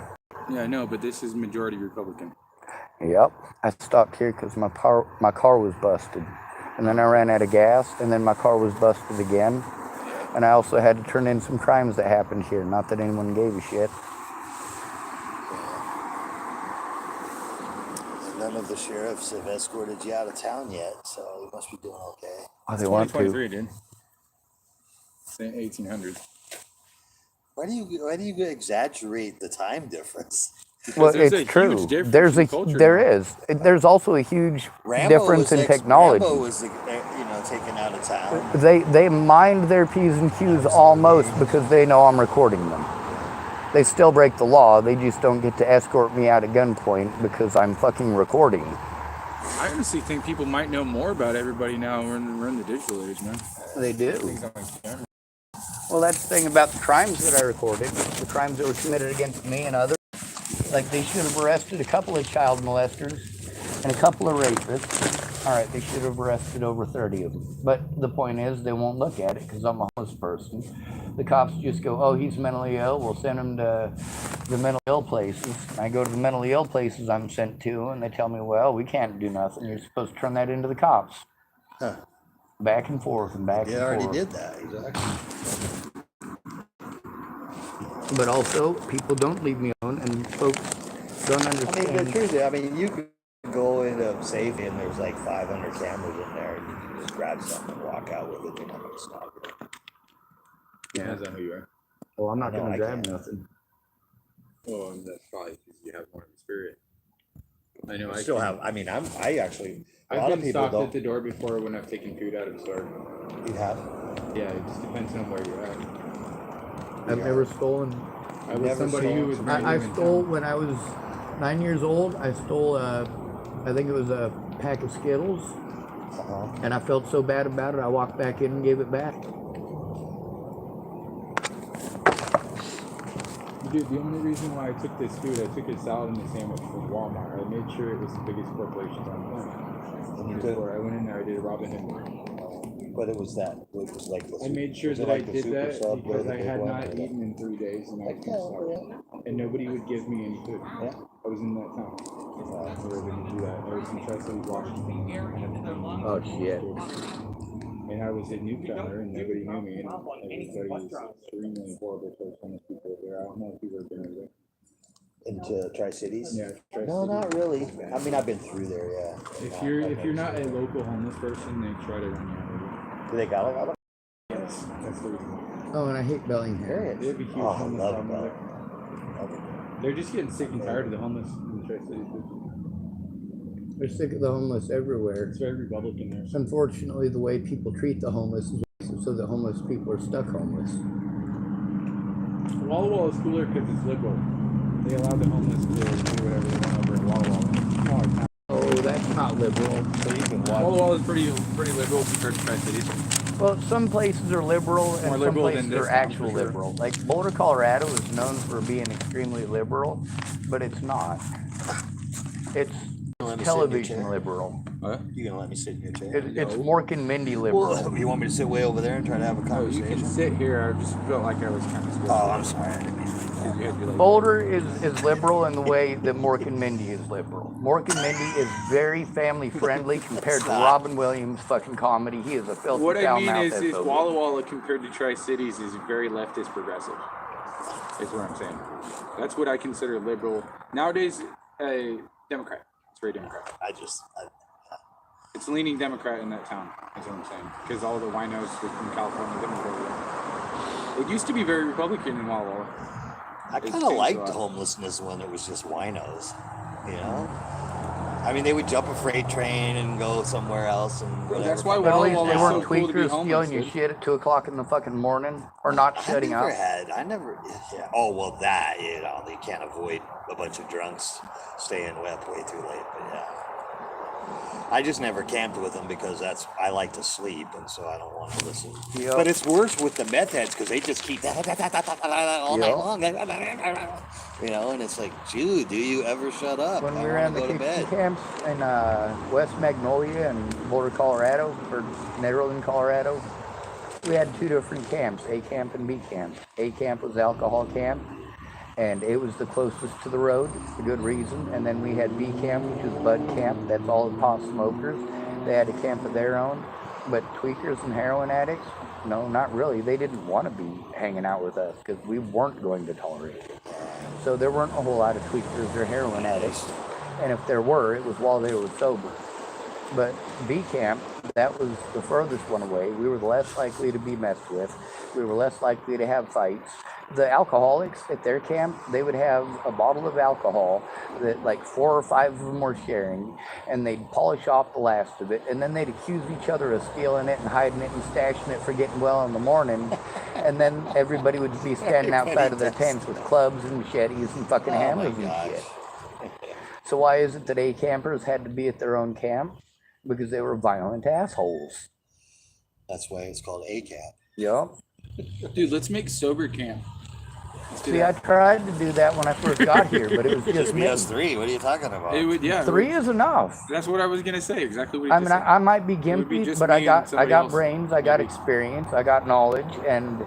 Yeah, I know, but this is majority Republican. Yep. I stopped here because my car was busted. And then I ran out of gas, and then my car was busted again. And I also had to turn in some crimes that happened here. Not that anyone gave a shit. None of the sheriffs have escorted you out of town yet, so you must be doing okay. Oh, they want to. 2023, dude. It's 1800s. Why do you exaggerate the time difference? Well, there's it's a true. huge difference There's in culture there now. is. There's also a huge Rambo difference was in technology. Rambo was the taken out of town. They mind their P's and Q's almost because they know I'm recording them. They still break the law. They just don't get to escort me out at gunpoint because I'm fucking recording. I honestly think people might know more about everybody now. We're in the digital age, man. They do. Everything's on camera. Well, that's the thing about the crimes that I recorded, the crimes that were committed against me and others. Like, they should have arrested a couple of child molesters and a couple of rapists. All right, they should have arrested over 30 of them. But the point is, they won't look at it because I'm a homeless person. The cops just go, oh, he's mentally ill. We'll send him to the mentally ill places. I go to the mentally ill places I'm sent to, and they tell me, well, we can't do nothing. You're supposed to turn that into the cops. Huh. Back and forth and back They and already forth. did that, exactly. But also, people don't leave me alone, and folks don't I understand. mean, the truth is, I mean, you could go into Safeway and there's like 500 cameras in there, and you can just grab something and walk out with it. They're not going to stop you. Depends on who you are. Well, I'm not No, going I to grab can't. nothing. Well, and that's probably because you have more of a spirit. I know. I still have. I mean, I actually. A lot I've of been people stopped don't. at the door before when I've taken food out of the store. You have. Yeah, it just depends on where you're at. I've never stolen. I was Never somebody who stolen was from brand I new in stole town. when I was 9 years old. I stole, I think it was a pack of Skittles, and I felt so bad about it, I walked back in and gave it back. Dude, the only reason why I took this food, I took a salad and a sandwich from Walmart. I made sure it was the biggest corporations on the planet. And you Before I went in there, I did a Robin Hood. But it was that. It was like. I made sure that I did that because I had not eaten in 3 days and I was starving. And nobody would give me any food. Yeah. I was in that town. We were able to do that. I was in Chesley, Washington. Oh, shit. And I was a newcomer and nobody knew me. And everybody was extremely horrible towards homeless people there. I don't know if people have been over there. Into Tri-Cities? Yeah, Tri-Cities. No, not really. I mean, I've been through there, yeah. If you're not a local homeless person, they try to run you out of it. Do they got it? Yes, that's the reason why. Oh, and I hate Bellingham. They have a huge Oh, I homeless love problem that. there. They're just getting sick and tired of the homeless in the Tri-Cities. They're sick of the homeless everywhere. It's very Republican there. Unfortunately, the way people treat the homeless is so the homeless people are stuck homeless. Walla Walla is cooler because it's liberal. They allow the homeless to do whatever they want over in Walla Walla. Smaller town. Oh, that's not liberal. So you can Walla watch. Walla is pretty liberal compared to Tri-Cities. Well, some places are liberal and More some liberal than places this are town, actual for sure. liberal. Like Boulder, Colorado is known for being extremely liberal, but it's not. It's Let me sit in your television chair? liberal. What? You gonna let me sit in your chair? It's Mork and Mindy liberal. Well, you want me to sit way over there and try to have a Oh, you conversation? can sit here. I just felt like I was kind of scared. Oh, I'm sorry. You had to, like, Boulder is liberal in the way that Mork and Mindy is liberal. Mork and Mindy is very family friendly compared to Robin Williams' fucking comedy. He is a filthy What I foul mean mouth is SOB. Walla Walla compared to Tri-Cities is very leftist progressive. Is what I'm saying. That's what I consider liberal. Nowadays, a Democrat. It's very Democrat. It's leaning Democrat in that town, is what I'm saying. Because all the winos from California that moved over there. It used to be very Republican in Walla Walla. I It's kind of changed a liked lot. homelessness when it was just winos, you know? I mean, they would jump a freight train and go somewhere else and whatever. that's why But at Walla least Walla they is weren't so cool to be tweakers homeless, stealing your dude. shit at 2 o'clock in the fucking morning or not shutting up. I never, yeah. Oh, well, that, you know, they can't avoid a bunch of drunks staying up way too late, but yeah. I just never camped with them because I like to sleep, and so I don't want to listen. Yep. But it's worse with the meth heads because they just keep all night Yep. long. You know, and it's like, dude, do you ever shut up? When I we were want in to the go to KC bed. camps in West Magnolia and Boulder, Colorado, or Netherland, Colorado, we had 2 different camps, A camp and B camp. A camp was alcohol camp, and it was the closest to the road for good reason. And then we had B camp, which is bud camp. That's all the pot smokers. They had a camp of their own. But tweakers and heroin addicts, no, not really. They didn't want to be hanging out with us because we weren't going to tolerate it. So there weren't a whole lot of tweakers or heroin addicts. And if there were, it was while they were sober. But B camp, that was the furthest one away. We were less likely to be messed with. We were less likely to have fights. The alcoholics at their camp, they would have a bottle of alcohol that like 4 or 5 of them were sharing, and they'd polish off the last of it, and then they'd accuse each other of stealing it and hiding it and stashing it for getting well in the morning. And then everybody would be standing outside of their tents with clubs and machetes and fucking hammers and shit. So why is it that A campers had to be at their own camp? Because they were violent assholes. That's why it's called ACAP. Yep. Dude, let's make sober camp. Let's do See, I that. tried to do that when I first got here, but it was just Just me. be us three. What are you talking about? It would, yeah. 3 is enough. That's what I was gonna say. Exactly what you I just mean, said. I might be would be gimpy, just but me I and got somebody got else, brains, I got maybe. experience, I got knowledge, and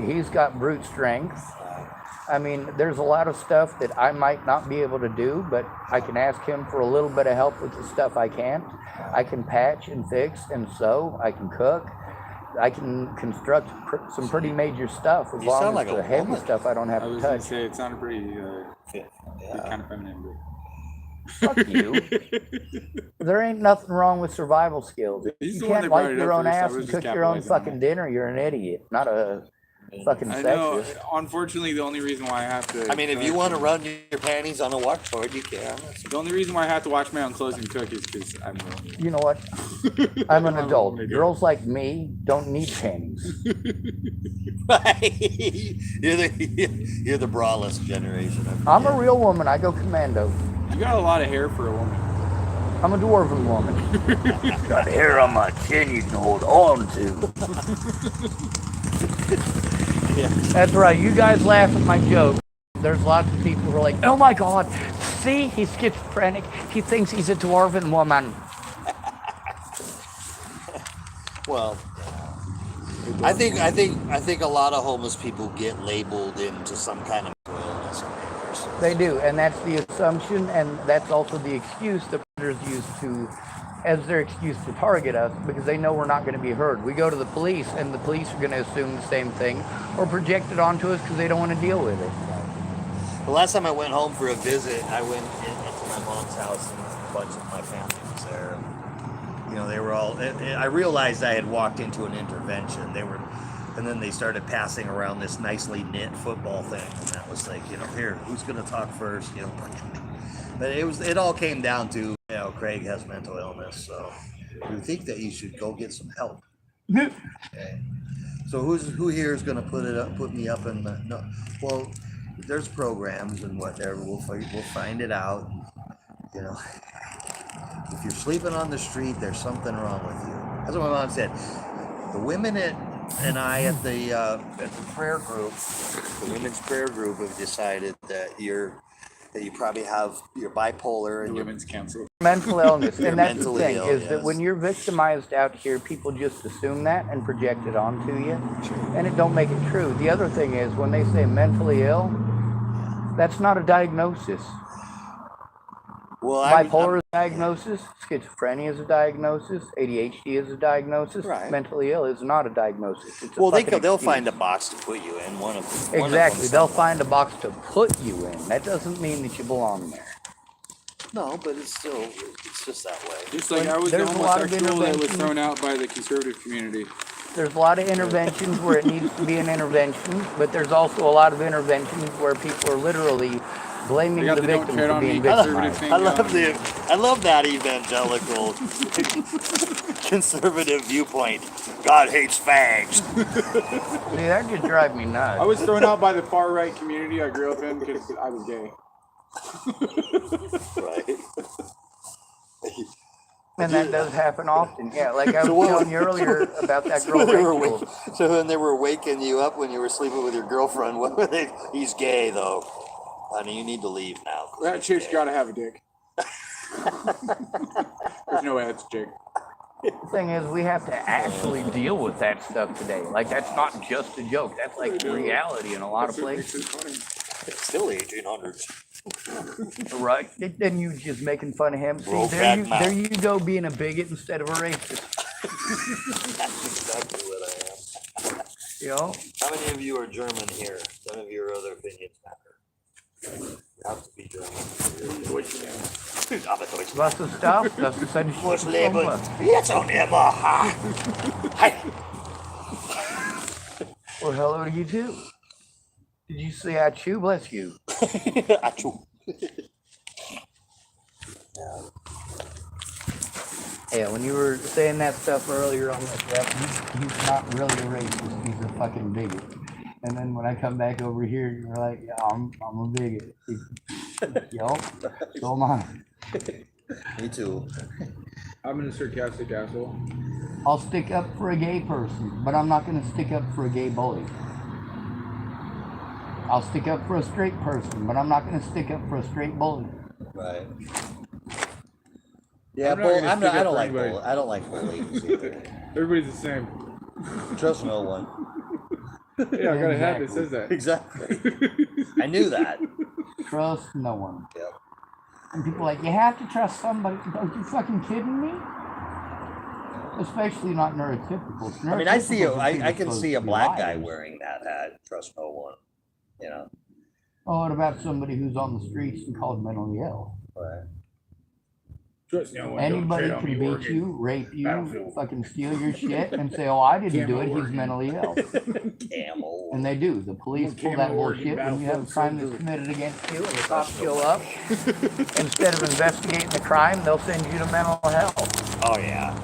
he's got brute strength. I mean, there's a lot of stuff that I might not be able to do, but I can ask him for a little bit of help with the stuff I can't. I can patch and fix and sew. I can cook. I can construct some pretty major stuff as You long sound as like the a heavy woman. stuff I don't have I to was gonna touch. say it sounded pretty Yeah. kind of feminine, Fuck you. There ain't nothing wrong with survival skills. If He's you the one can't that brought wipe it your up own first. I ass was and just cook your own capitalizing on fucking that. dinner, you're an idiot, not a fucking I know. sexist. Unfortunately, the only reason why I have to. I mean, if you want to run your panties on a washboard, you can. The only reason why I have to wash my own clothes and cook is because I'm lonely. You know what? I'm an I'm adult. lonely, dude. Girls like me don't need panties. You're the braless generation. I'm a real woman. I go commando. You got a lot of hair for a woman. I'm a dwarven woman. Got hair on my chin you can hold on to. That's right. You guys laugh at my joke. There's lots of people who are like, oh my God, see, he's schizophrenic. He thinks he's a dwarven woman. Well, I think a lot of homeless people get labeled into some kind of illness. They do, and that's the assumption, and that's also the excuse that predators use as their excuse to target us, because they know we're not going to be heard. We go to the police, and the police are going to assume the same thing, or project it onto us because they don't want to deal with it. The last time I went home for a visit, I went into my mom's house, and a bunch of my family was there. You know, they were all. I realized I had walked into an intervention. And then they started passing around this nicely knit football thing, and that was like, you know, here, who's gonna talk first? You know, but it all came down to, you know, Craig has mental illness, so we think that you should go get some help. Okay. So who here is gonna put me up in the no? Well, there's programs and whatever. We'll find it out. You know, if you're sleeping on the street, there's something wrong with you. That's what my mom said. The women and I at the prayer group, the women's prayer group, have decided that you probably have you're bipolar The and you're women's council. Mental illness, You're and that's the mentally thing, ill, is that yes. when you're victimized out here, people just assume that and project it onto you, and it don't make it true. The other thing is, when they say mentally ill, that's not a diagnosis. well, Bipolar is a diagnosis, schizophrenia is a diagnosis, ADHD is a diagnosis, Right. mentally ill is not a diagnosis. It's a well, fucking they'll excuse. find a box to put you in. One of Exactly, them they'll find a box to put you in. That doesn't mean that you belong there. No, but it's just that way. Just like I was the There's a lot of homosexual that was interventions. thrown out by the conservative community. There's a lot of interventions where it needs to be an intervention, but there's also a lot of interventions where people are literally blaming They got the the don't victim tread for on being me conservative victimized. thing. I love that evangelical conservative viewpoint. God hates fags. See, that just drives me I nuts. was thrown out by the far right community I grew up in because I was gay. Right. And that does happen often. Yeah, like I So was what- telling you earlier about that girl They were Rachel. so when they were waking you up when you were sleeping with your girlfriend, what were they? He's gay though. Honey, you need to leave now. 'cause That he's chick's gay. gotta have a dick. There's no way that's a chick. The thing is, we have to actually deal with that stuff today. Like, that's not just a joke. That's like reality in a lot of places. It's still the 1800s. Right? Then you just making fun of him. See, Brokeback there Mountain. you go being a bigot instead of a racist. That's exactly what I am. You know? How many of you are German here? None of your other opinions matter. You have to be German. Was ist das? Das ist eine Muss leben. Schwuppe. Jetzt und immer. Ha. Hi. Well, hello to you too. Did you say I chew? Bless you. Achoo. Yeah, when you were saying that stuff earlier, I'm like, yeah, he's not really a racist. He's a fucking bigot. And then when I come back over here, you're like, yeah, I'm a bigot. Yo, so am I. Me too. I'm in a sarcastic asshole. I'll stick up for a gay person, but I'm not going to stick up for a gay bully. I'll stick up for a straight person, but I'm not going to stick up for a straight bully. Right. Yeah, I'm not gonna stick I up don't for like anybody. bullies. I don't like bullies either. Everybody's the same. Trust no one. Yeah, I got a hat that says that. Exactly. I knew that. Trust no one. Yep. And people are like, you have to trust somebody. Are you fucking kidding me? Especially not neurotypicals. I mean, I see. I can Neurotypicals see a are black guy liars. wearing that hat. Trust no one. You know. Oh, what about somebody who's on the streets and called mentally ill? Right. Trust no one. Anybody Don't can tread on me, beat Oregon. you, rape you, Battlefield. fucking steal your shit, and say, "Oh, I didn't do it. He's Oregon. mentally ill." Camel. And they do. The police pull that bullshit when you have a crime that's committed against you, and the cops show up. Instead of investigating the crime, they'll send you to mental health. Oh yeah.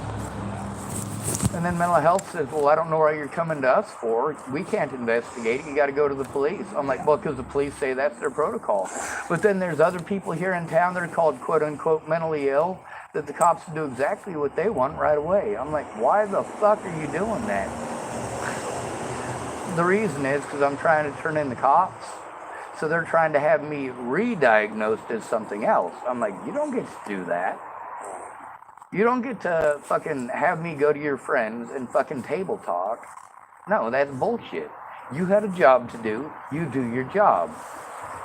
And then mental health says, well, I don't know why you're coming to us for. We can't investigate it. You got to go to the police. I'm like, well, because the police say that's their protocol. But then there's other people here in town that are called quote unquote mentally ill that the cops do exactly what they want right away. I'm like, why the fuck are you doing that? The reason is because I'm trying to turn in the cops. So they're trying to have me re-diagnosed as something else. I'm like, you don't get to do that. You don't get to fucking have me go to your friends and fucking table talk. No, that's bullshit. You had a job to do. You do your job.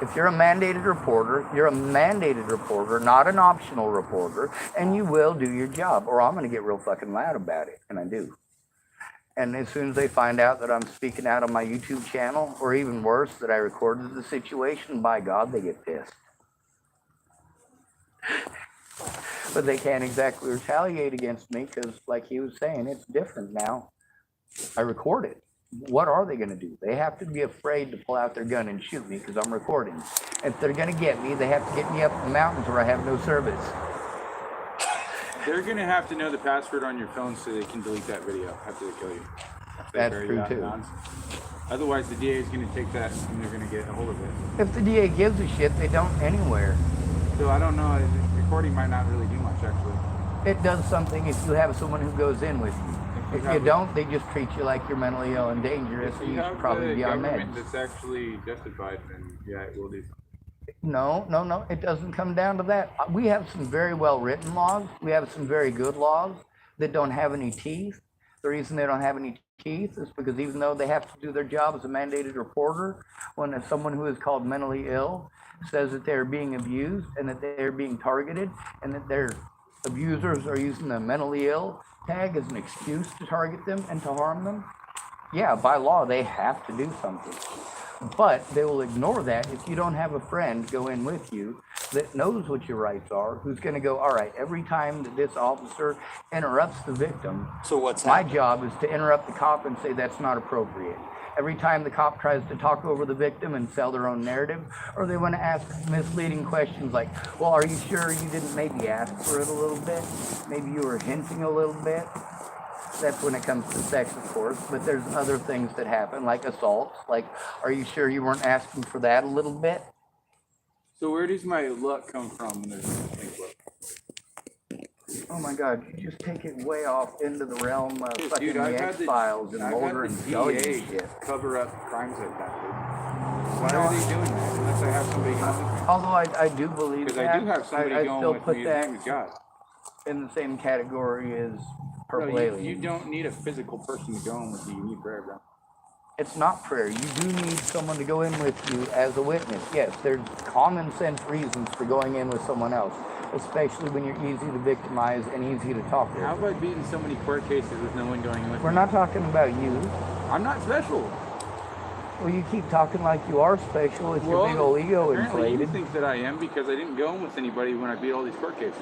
If you're a mandated reporter, you're a mandated reporter, not an optional reporter, and you will do your job, or I'm going to get real fucking loud about it, and I do. And as soon as they find out that I'm speaking out on my YouTube channel, or even worse, that I recorded the situation, by God, they get pissed. But they can't exactly retaliate against me because, like he was saying, it's different now. I record it. What are they going to do? They have to be afraid to pull out their gun and shoot me because I'm recording. If they're going to get me, they have to get me up in the mountains where I have no service. They're gonna have to know the password on your phone so they can delete that video after they kill you. That's true too. Otherwise, the DA is gonna take that and they're gonna get a hold of it. If the DA gives a shit, they don't anywhere. So I don't know. Recording might not really do much, actually. It does something if you have someone who goes in with you. If you don't, they just treat you like you're mentally ill and dangerous, If and you you should have probably the be on government meds. that's actually justified, then yeah, it will do something. No, it doesn't come down to that. We have some very well-written laws. We have some very good laws that don't have any teeth. The reason they don't have any teeth is because even though they have to do their job as a mandated reporter, when someone who is called mentally ill says that they're being abused and that they're being targeted and that their abusers are using the mentally ill tag as an excuse to target them and to harm them, yeah, by law, they have to do something. But they will ignore that if you don't have a friend go in with you that knows what your rights are, who's going to go, all right, every time that this officer interrupts the victim, So what's my happening? job is to interrupt the cop and say that's not appropriate. Every time the cop tries to talk over the victim and sell their own narrative, or they want to ask misleading questions like, well, are you sure you didn't maybe ask for it a little bit? Maybe you were hinting a little bit? That's when it comes to sex, of course, but there's other things that happen, like assaults. Like, are you sure you weren't asking for that a little bit? So where does my luck come from when there's things like Oh my God, you just take it way off into the realm of fucking Dude, the I've had X-Files and I've Mulder had and the Scully and DA shit. cover up crimes like that, dude. Why are they doing that unless I have somebody going with me? Although I do believe Because that, I do have somebody I going still with put me. His that name is God. in the same category as purple No, aliens. you don't need a physical person to go in with you. You need prayer, bro. It's not prayer. You do need someone to go in with you as a witness. Yes, there's common sense reasons for going in with someone else, especially when you're easy to victimize and easy to talk How to. have I beaten so many court cases with no one going in with We're me? not talking about you. I'm not special. Well, you keep talking like you are special with your big old ego apparently inflated. you think that I am because I didn't go in with anybody when I beat all these court cases.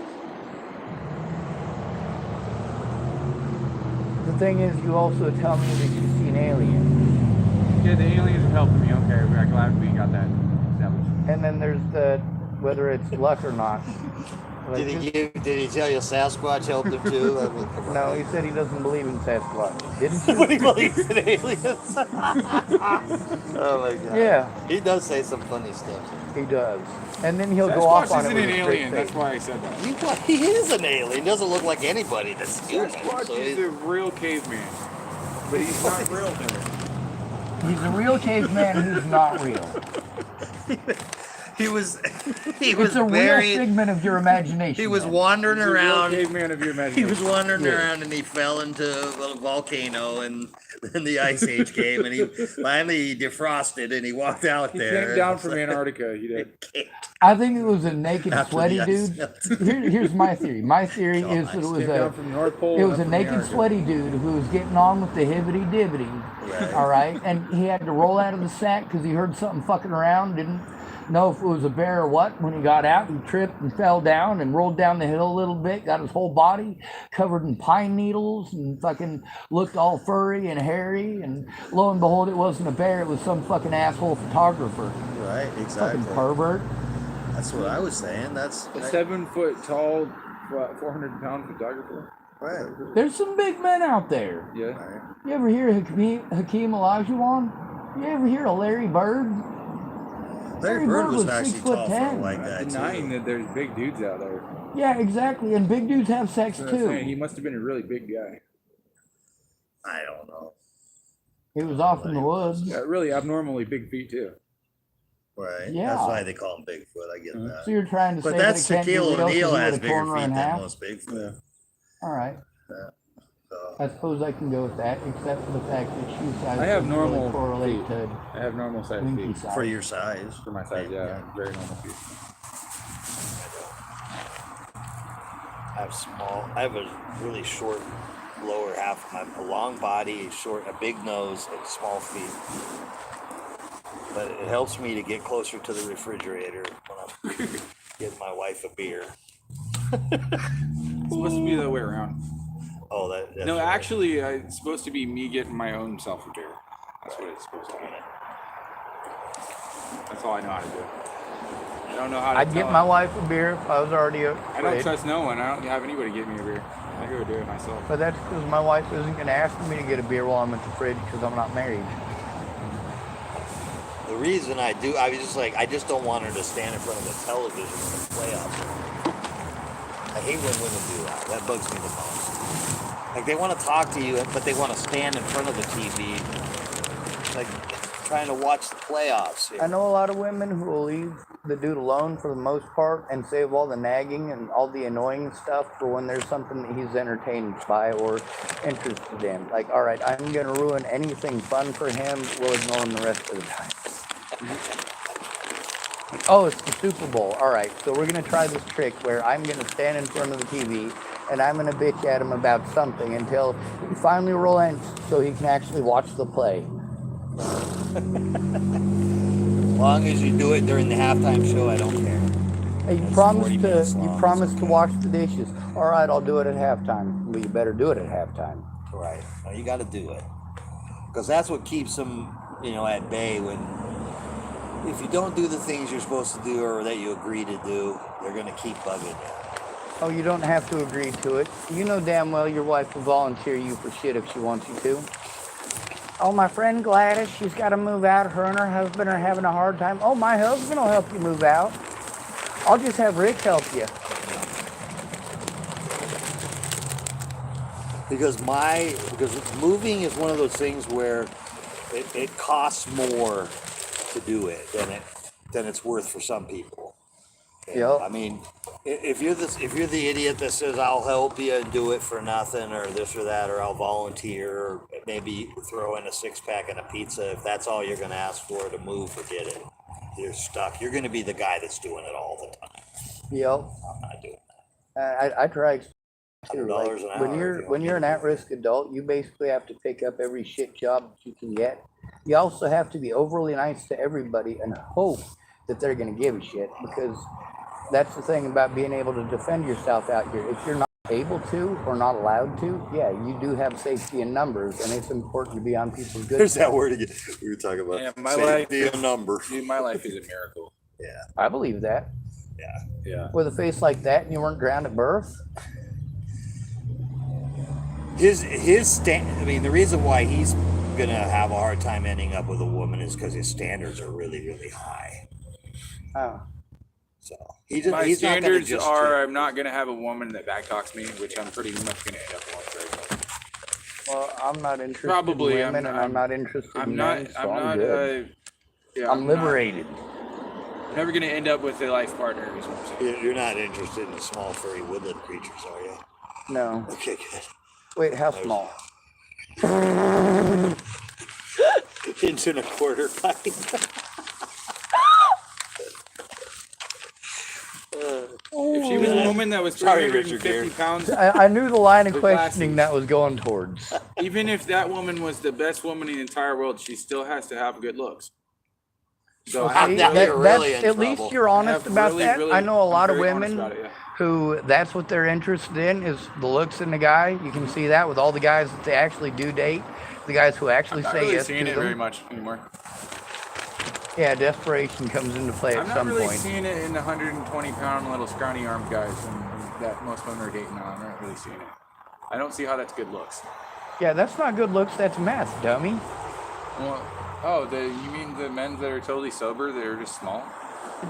The thing is, you also tell me that you see an alien. Yeah, the aliens are helping me. Okay, we're glad we got that established. And then there's the, whether it's luck or not. Like, Did he tell you Sasquatch helped him too? I mean, come on. no, he said he doesn't believe in Sasquatch. Didn't What you? he believes in aliens. Oh my god. Yeah, He does say some funny stuff. he does. And then he'll go off Sasquatch on it isn't with an a straight alien. face. That's why I said that. He is an alien. He doesn't look like anybody that's human. Sasquatch So is he- a real caveman, but he's not real. He's a real caveman who's not real. he was It's a real very figment of your imagination. he was man. wandering He's a real around. caveman of your He imagination. was wandering Yeah. around and he fell into a volcano and then the ice age came and he finally defrosted and he walked out He there. came down from Antarctica. He did. I think it was a naked, After sweaty the ice dude. melted. Here's my theory. My theory Oh, is that it was Came down from North Pole. it and was up a from naked, Antarctica. sweaty dude who was getting on with the hibbity dibbity. Right. All right, and he had to roll out of the sack because he heard something fucking around. Didn't know if it was a bear or what. When he got out, he tripped and fell down and rolled down the hill a little bit. Got his whole body covered in pine needles and fucking looked all furry and hairy. And lo and behold, it wasn't a bear. It was some fucking asshole photographer. Right, exactly. Fucking pervert. That's what I was saying. That's A 7 foot tall, what, 400-pound photographer. right. There's some big men out there. Yeah. Right. You ever hear Hakeem Olajuwon? You ever hear of Larry Bird? Larry Bird was 6'10". actually tall for a white I'm guy not denying too. that there's big dudes out there. Yeah, exactly. And big dudes have sex That's what I'm saying. He too. must have been a really big guy. I don't know. He was off in the woods. Yeah, really abnormally big feet too. Right. Yeah. That's why they call him Bigfoot. I get Mhm. that. So you're trying to But say that's that it can't be Shaquille real 'cause O'Neal he would has have bigger torn her feet in than half? most Bigfoot. All right. So, I suppose I can go with that, except for the fact that shoe size I have doesn't really normal correlate feet. to I have normal sized winky feet. size. for your size. For my size, yeah, very normal feet. I have small. I have a really short lower half of my a long body, a big nose, and small feet. But it helps me to get closer to the refrigerator when I'm getting my wife a beer. It's supposed to be the other way around. Oh, that's No, right. actually, it's supposed to be me getting my own self a beer. That's what it's supposed to be. That's all I know how to do. I don't know how to I'd get tell my him. wife a beer if I was already I don't afraid. trust no one. I don't have anybody get me a beer. I go do it myself. But that's because my wife isn't going to ask me to get a beer while I'm at the fridge because I'm not married. The reason I do, I was just like, I just don't want her to stand in front of the television in the playoffs. I hate when women do that. That bugs me the most. Like they want to talk to you, but they want to stand in front of the TV, like trying to watch the playoffs. I know a lot of women who will leave the dude alone for the most part and save all the nagging and all the annoying stuff for when there's something that he's entertained by or interested in. Like, all right, I'm going to ruin anything fun for him. We'll ignore him the rest of the time. Oh, it's the Super Bowl. All right, so we're going to try this trick where I'm going to stand in front of the TV and I'm going to bitch at him about something until he finally relents so he can actually watch the play. As long as you do it during the halftime show, I don't care. Hey, you It's promised 40 minutes to long, to wash the dishes. All right, I'll do it at halftime. But you better do it at halftime. Right. No, you got to do it. Because that's what keeps them, at bay when, if you don't do the things you're supposed to do or that you agree to do, they're going to keep bugging you. Oh, you don't have to agree to it. You know damn well your wife will volunteer you for shit if she wants you to. Oh, my friend Gladys, she's got to move out. Her and her husband are having a hard time. Oh, my husband will help you move out. I'll just have Rick help you. Because moving is one of those things where it costs more to do it than it's worth for some people. Yep. I mean, if you're the idiot that says I'll help you and do it for nothing or this or that or I'll volunteer or maybe throw in a 6-pack and a pizza, if that's all you're going to ask for to move, forget it. You're stuck. You're going to be the guy that's doing it all the time. Yep. I'm not doing that. I try too. $100 Like, an hour. when if you're you when want you're an to. at-risk adult, you basically have to pick up every shit job that you can get. You also have to be overly nice to everybody and hope that they're going to give a shit, because that's the thing about being able to defend yourself out here. If you're not able to or not allowed to, yeah, you do have safety in numbers, and it's important to be on people's good There's that side. word again. We were talking about Yeah, my safety life in number. Dude, my life is a miracle. I believe that. Yeah. With a face like that, and you weren't drowned at birth. I mean, the reason why he's gonna have a hard time ending up with a woman is because his standards are really, really high. Oh. So My he's not gonna standards just are chill. I'm not gonna have a woman that backtalks me, which I'm pretty much gonna end up with. Well, I'm not interested Probably, in I'm women, not- and I'm not interested I'm in not. men, so I'm I'm not. good. Yeah, I'm liberated. I'm never gonna end up with a life partner. Is what I'm saying. You're not interested in small, furry woodland creatures, are you? No. Okay, good. Wait, how small? Inch and a quarter pipe. If she was a woman that was Sorry, Richard 350 Gere. pounds, I knew the line of The questioning glasses. that was going towards. even if that woman was the best woman in the entire world, she still has to have good looks. So Well, I have see, now really- you're really that's, in at least trouble. you're I honest have about really, that. really- I know a I'm lot of very honest women about it, yeah. who that's what they're interested in is the looks in the guy. You can see that with all the guys that they actually do date, the guys who actually I'm not say really yes seeing to it them. very much anymore. Yeah, desperation comes into play at I'm not some really point. seeing it in the 120-pound little scrawny armed guys that most women are dating now. I'm not really seeing it. I don't see how that's good looks. Yeah, that's not good looks. That's meth, dummy. Well, you mean the men that are totally sober that are just small?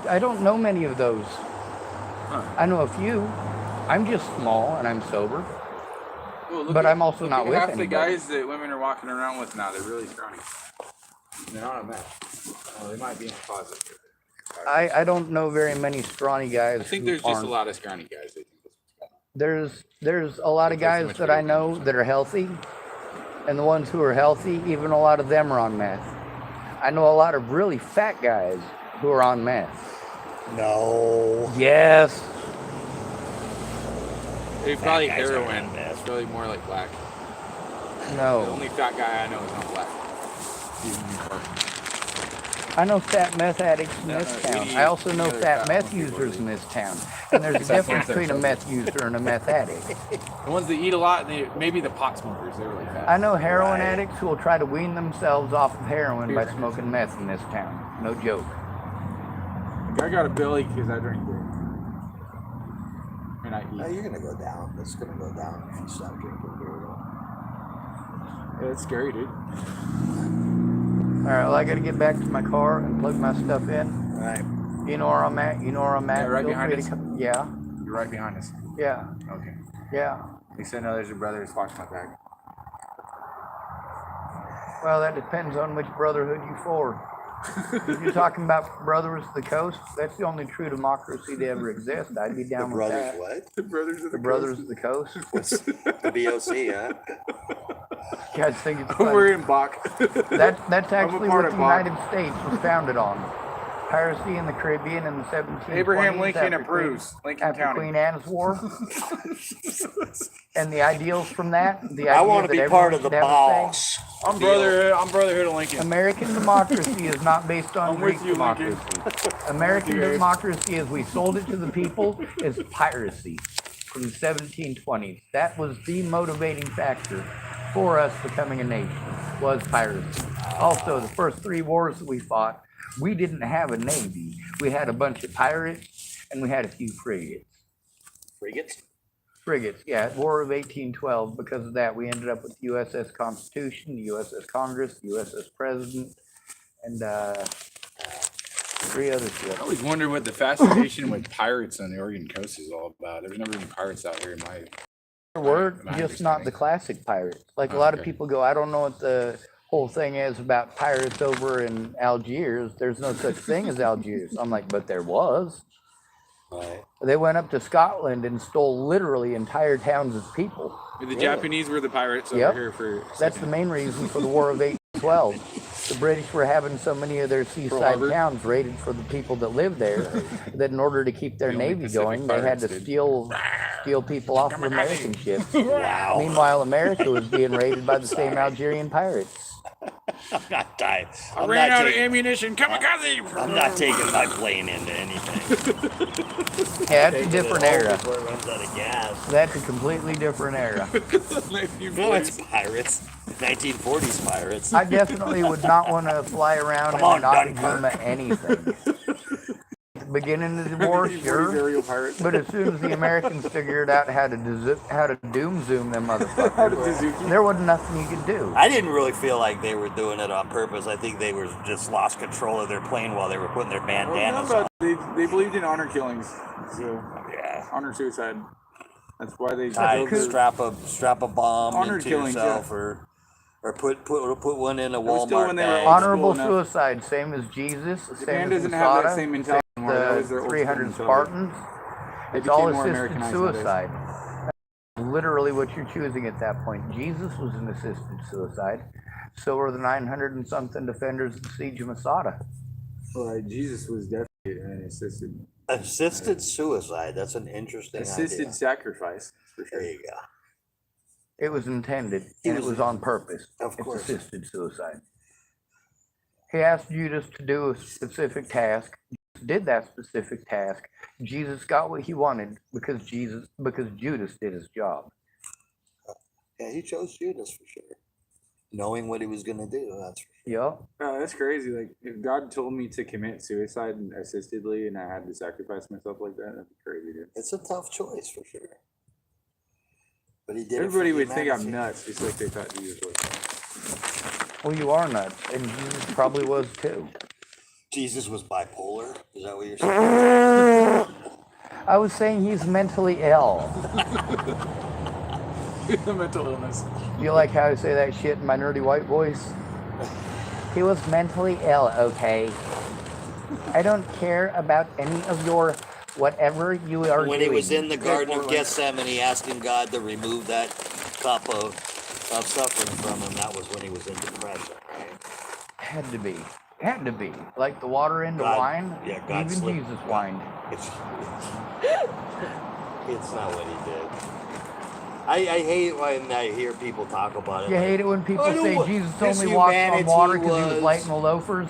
I don't know many of those. Huh. I know a few. I'm just small and I'm sober. Well, look But at- I'm also look not at with half the anybody. guys that women are walking around with now. They're really scrawny. They're not a meth. Well, they might be in a closet. I don't know very many scrawny guys. I think who there's just a aren't. lot of scrawny guys. I think There's a lot of They play so guys much that I video know games. that are healthy, and the ones who are healthy, even a lot of them are on meth. I know a lot of really fat guys who are on meth. No. Yes. They probably guys aren't heroin. on meth. It's really more like black. The No. only fat guy I know is not black. He's in New York. I know fat meth addicts in No, this no, town. we I also need know other fat fat meth ones before users we- in this town. And there's a difference between a meth user and a meth addict. The ones that eat a lot, maybe the pot smokers, they're really fat. I know heroin Right. addicts who will try to wean themselves off of heroin by smoking meth in this town. No joke. I got a belly because I drink beer. And I No, eat. you're gonna go down. It's gonna go down if you stop drinking beer. Yeah, it's scary, dude. All right, well, I got to get back to my car and plug my stuff in. All right. You know where I'm at. You know where I'm at. Yeah, right Feel behind free us. to come. Yeah, You're right behind us. yeah, Okay. yeah. They said no, there's a brother that's watching my back. Well, that depends on which brotherhood you for. If you're talking about brothers of the coast, that's the only true democracy to ever exist. I'd be The down with brothers that. what? The brothers of The brothers of the coast. What's the BOC, huh? You guys think it's funny. We're in Bach. That's actually part what of the Bach. United States was founded on. Piracy in the Caribbean in the 1720s. Abraham Lincoln after approves. Queen, Lincoln after County. Queen Anne's War. And the ideals from that. The I idea want to that be part everyone of the should have a boss. say. I'm brotherhood of Lincoln. American democracy is not based on I'm with Greek you, Lincoln. democracy. American With you, Abe. democracy, as we sold it to the people, is piracy from the 1720s. That was the motivating factor for us becoming a nation, was piracy. Also, the first 3 wars that we fought, we didn't have a navy. We had a bunch of pirates, and we had a few frigates. Frigates? Frigates, yeah, War of 1812. Because of that, we ended up with the USS Constitution, the USS Congress, the USS President, and 3 other ships. I always wonder what the fascination with pirates on the Oregon coast is all about. There's never been pirates out here in my. There were, my just not the understanding. classic pirates. Like a Oh, lot of okay. people go, I don't know what the whole thing is about pirates over in Algiers. There's no such thing as Algiers. I'm like, but there was. Right. They went up to Scotland and stole literally entire towns of people. The Japanese were the pirates over Yep. here for. That's the main reason for the War of 1812. The British were having so many of their seaside Harvard. towns raided for the people that lived there that in order to keep their The only navy Pacific going, they had pirates, to dude. steal people off of American ships. Wow. Meanwhile, America was being raided by the same Algerian pirates. I'm not dying. I ran out of ammunition. Kamikaze! I'm not taking my plane into anything. Yeah, it's a different era. Before it runs out of gas. That's a completely different era. No, it's pirates. 1940s pirates. I definitely would not want to fly around Come on, in Dunkirk. Nakajima anything. Beginning of the war, sure. Aerial pirates. But as soon as the Americans figured out how to doom zoom them motherfuckers, there wasn't nothing you could do. I didn't really feel like they were doing it on purpose. I think they were just lost control of their plane while they were putting their bandanas on. They believed in honor killings. So, Yeah. honor suicide. That's why they Strap a bomb Honored into killings, yourself, or put one in a was still Walmart when they were bag. Honorable enough. suicide, same as Jesus, Japan same as doesn't have that Masada, same mentality anymore. That was their the old 300 school Spartans. They It's all became more assisted Americanized nowadays. suicide. That's literally what you're choosing at that point. Jesus was an assisted suicide. So were the 900 and something defenders of the siege of Masada. Well, Jesus was definitely an Assisted suicide. That's an interesting assisted idea. sacrifice for There sure. you go. It was intended, and it was on purpose. Of It's course. assisted suicide. He asked Judas to do a specific task. Jesus did that specific task. Jesus got what he wanted because Judas did his job. Yeah, he chose Judas for sure. Knowing what he was going to do, that's for sure. Yep. Oh, that's crazy. Like, if God told me to commit suicide assistedly and I had to sacrifice myself like that, that'd be crazy, dude. It's a tough choice for sure. But he did Everybody it for would think I'm humanity. nuts, just like they thought Jesus was. Well, you are nuts, and Jesus probably was too. Jesus was bipolar? Is that what you're saying? I was saying he's mentally ill. Mental illness. You like how I say that shit in my nerdy white voice? He was mentally ill, okay? I don't care about any of your whatever you are When doing. he was in the Garden of Portland. Gethsemane asking God to remove that cup of suffering from him, that was when he was in depression, right? Had to be. Had to be. Like the water into God- wine, yeah, God even slipped- Jesus whined. It's not what he did. I hate when I hear people talk about it. You like, hate it when people I don't say wa- Jesus his only walked on humanity water because he was was- lighting the loafers?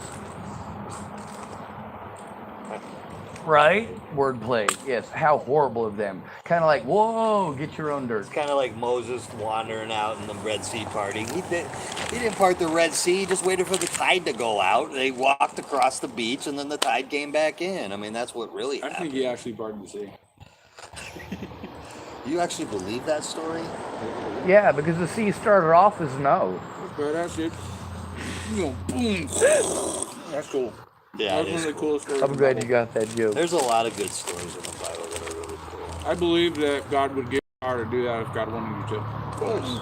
Right? Wordplay. Yes. How horrible of them. Kind of like, whoa, get your own dirt. It's kind of like Moses wandering out in the Red Sea parting. He didn't part the Red Sea, he just waited for the tide to go out. They walked across the beach and then the tide came back in. I mean, that's what really I happened. think he actually parted the sea. You actually believe that story? Yeah, because the sea started off as no. Badass, dude. Boom. That's cool. Yeah, That it was one is of the cool. coolest stories. I'm in the glad Bible. you got that joke. There's a lot of good stories in the Bible that are really cool. I believe that God would give power to do that if God wanted you to. Of course.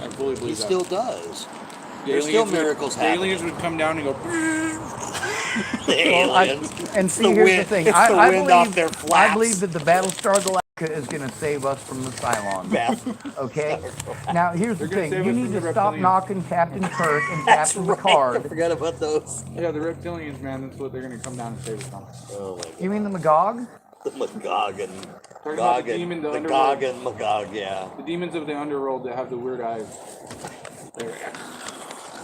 I fully He believe that. still does. The There's still aliens would- miracles The aliens happening. would come down and go. The Well, aliens. and It's see, the here's wind, the thing. It's I the wind believe, off their I flaps. believe that the Battlestar Galactica is going to save us from the Cylons. Okay? Now, here's the They're gonna thing. save You us need from to the stop reptilians. knocking Captain Kirk and That's Captain right. I Picard. forgot about those. Yeah, the reptilians, man. That's what they're gonna come down and save us from. Oh my god. You mean the Magog? The Magog and Talking about the demon, the the underworld. Gog and Magog, yeah. The demons of the underworld that have the weird eyes.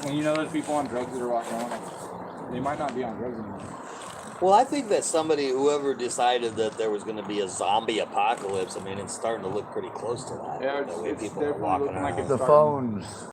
And you know those people on drugs that are walking around? They might not be on drugs anymore. Well, I think that whoever decided that there was going to be a zombie apocalypse, I mean, it's starting to look pretty close to that. Yeah, the way it's people are definitely walking looking like around. it's The starting. phones.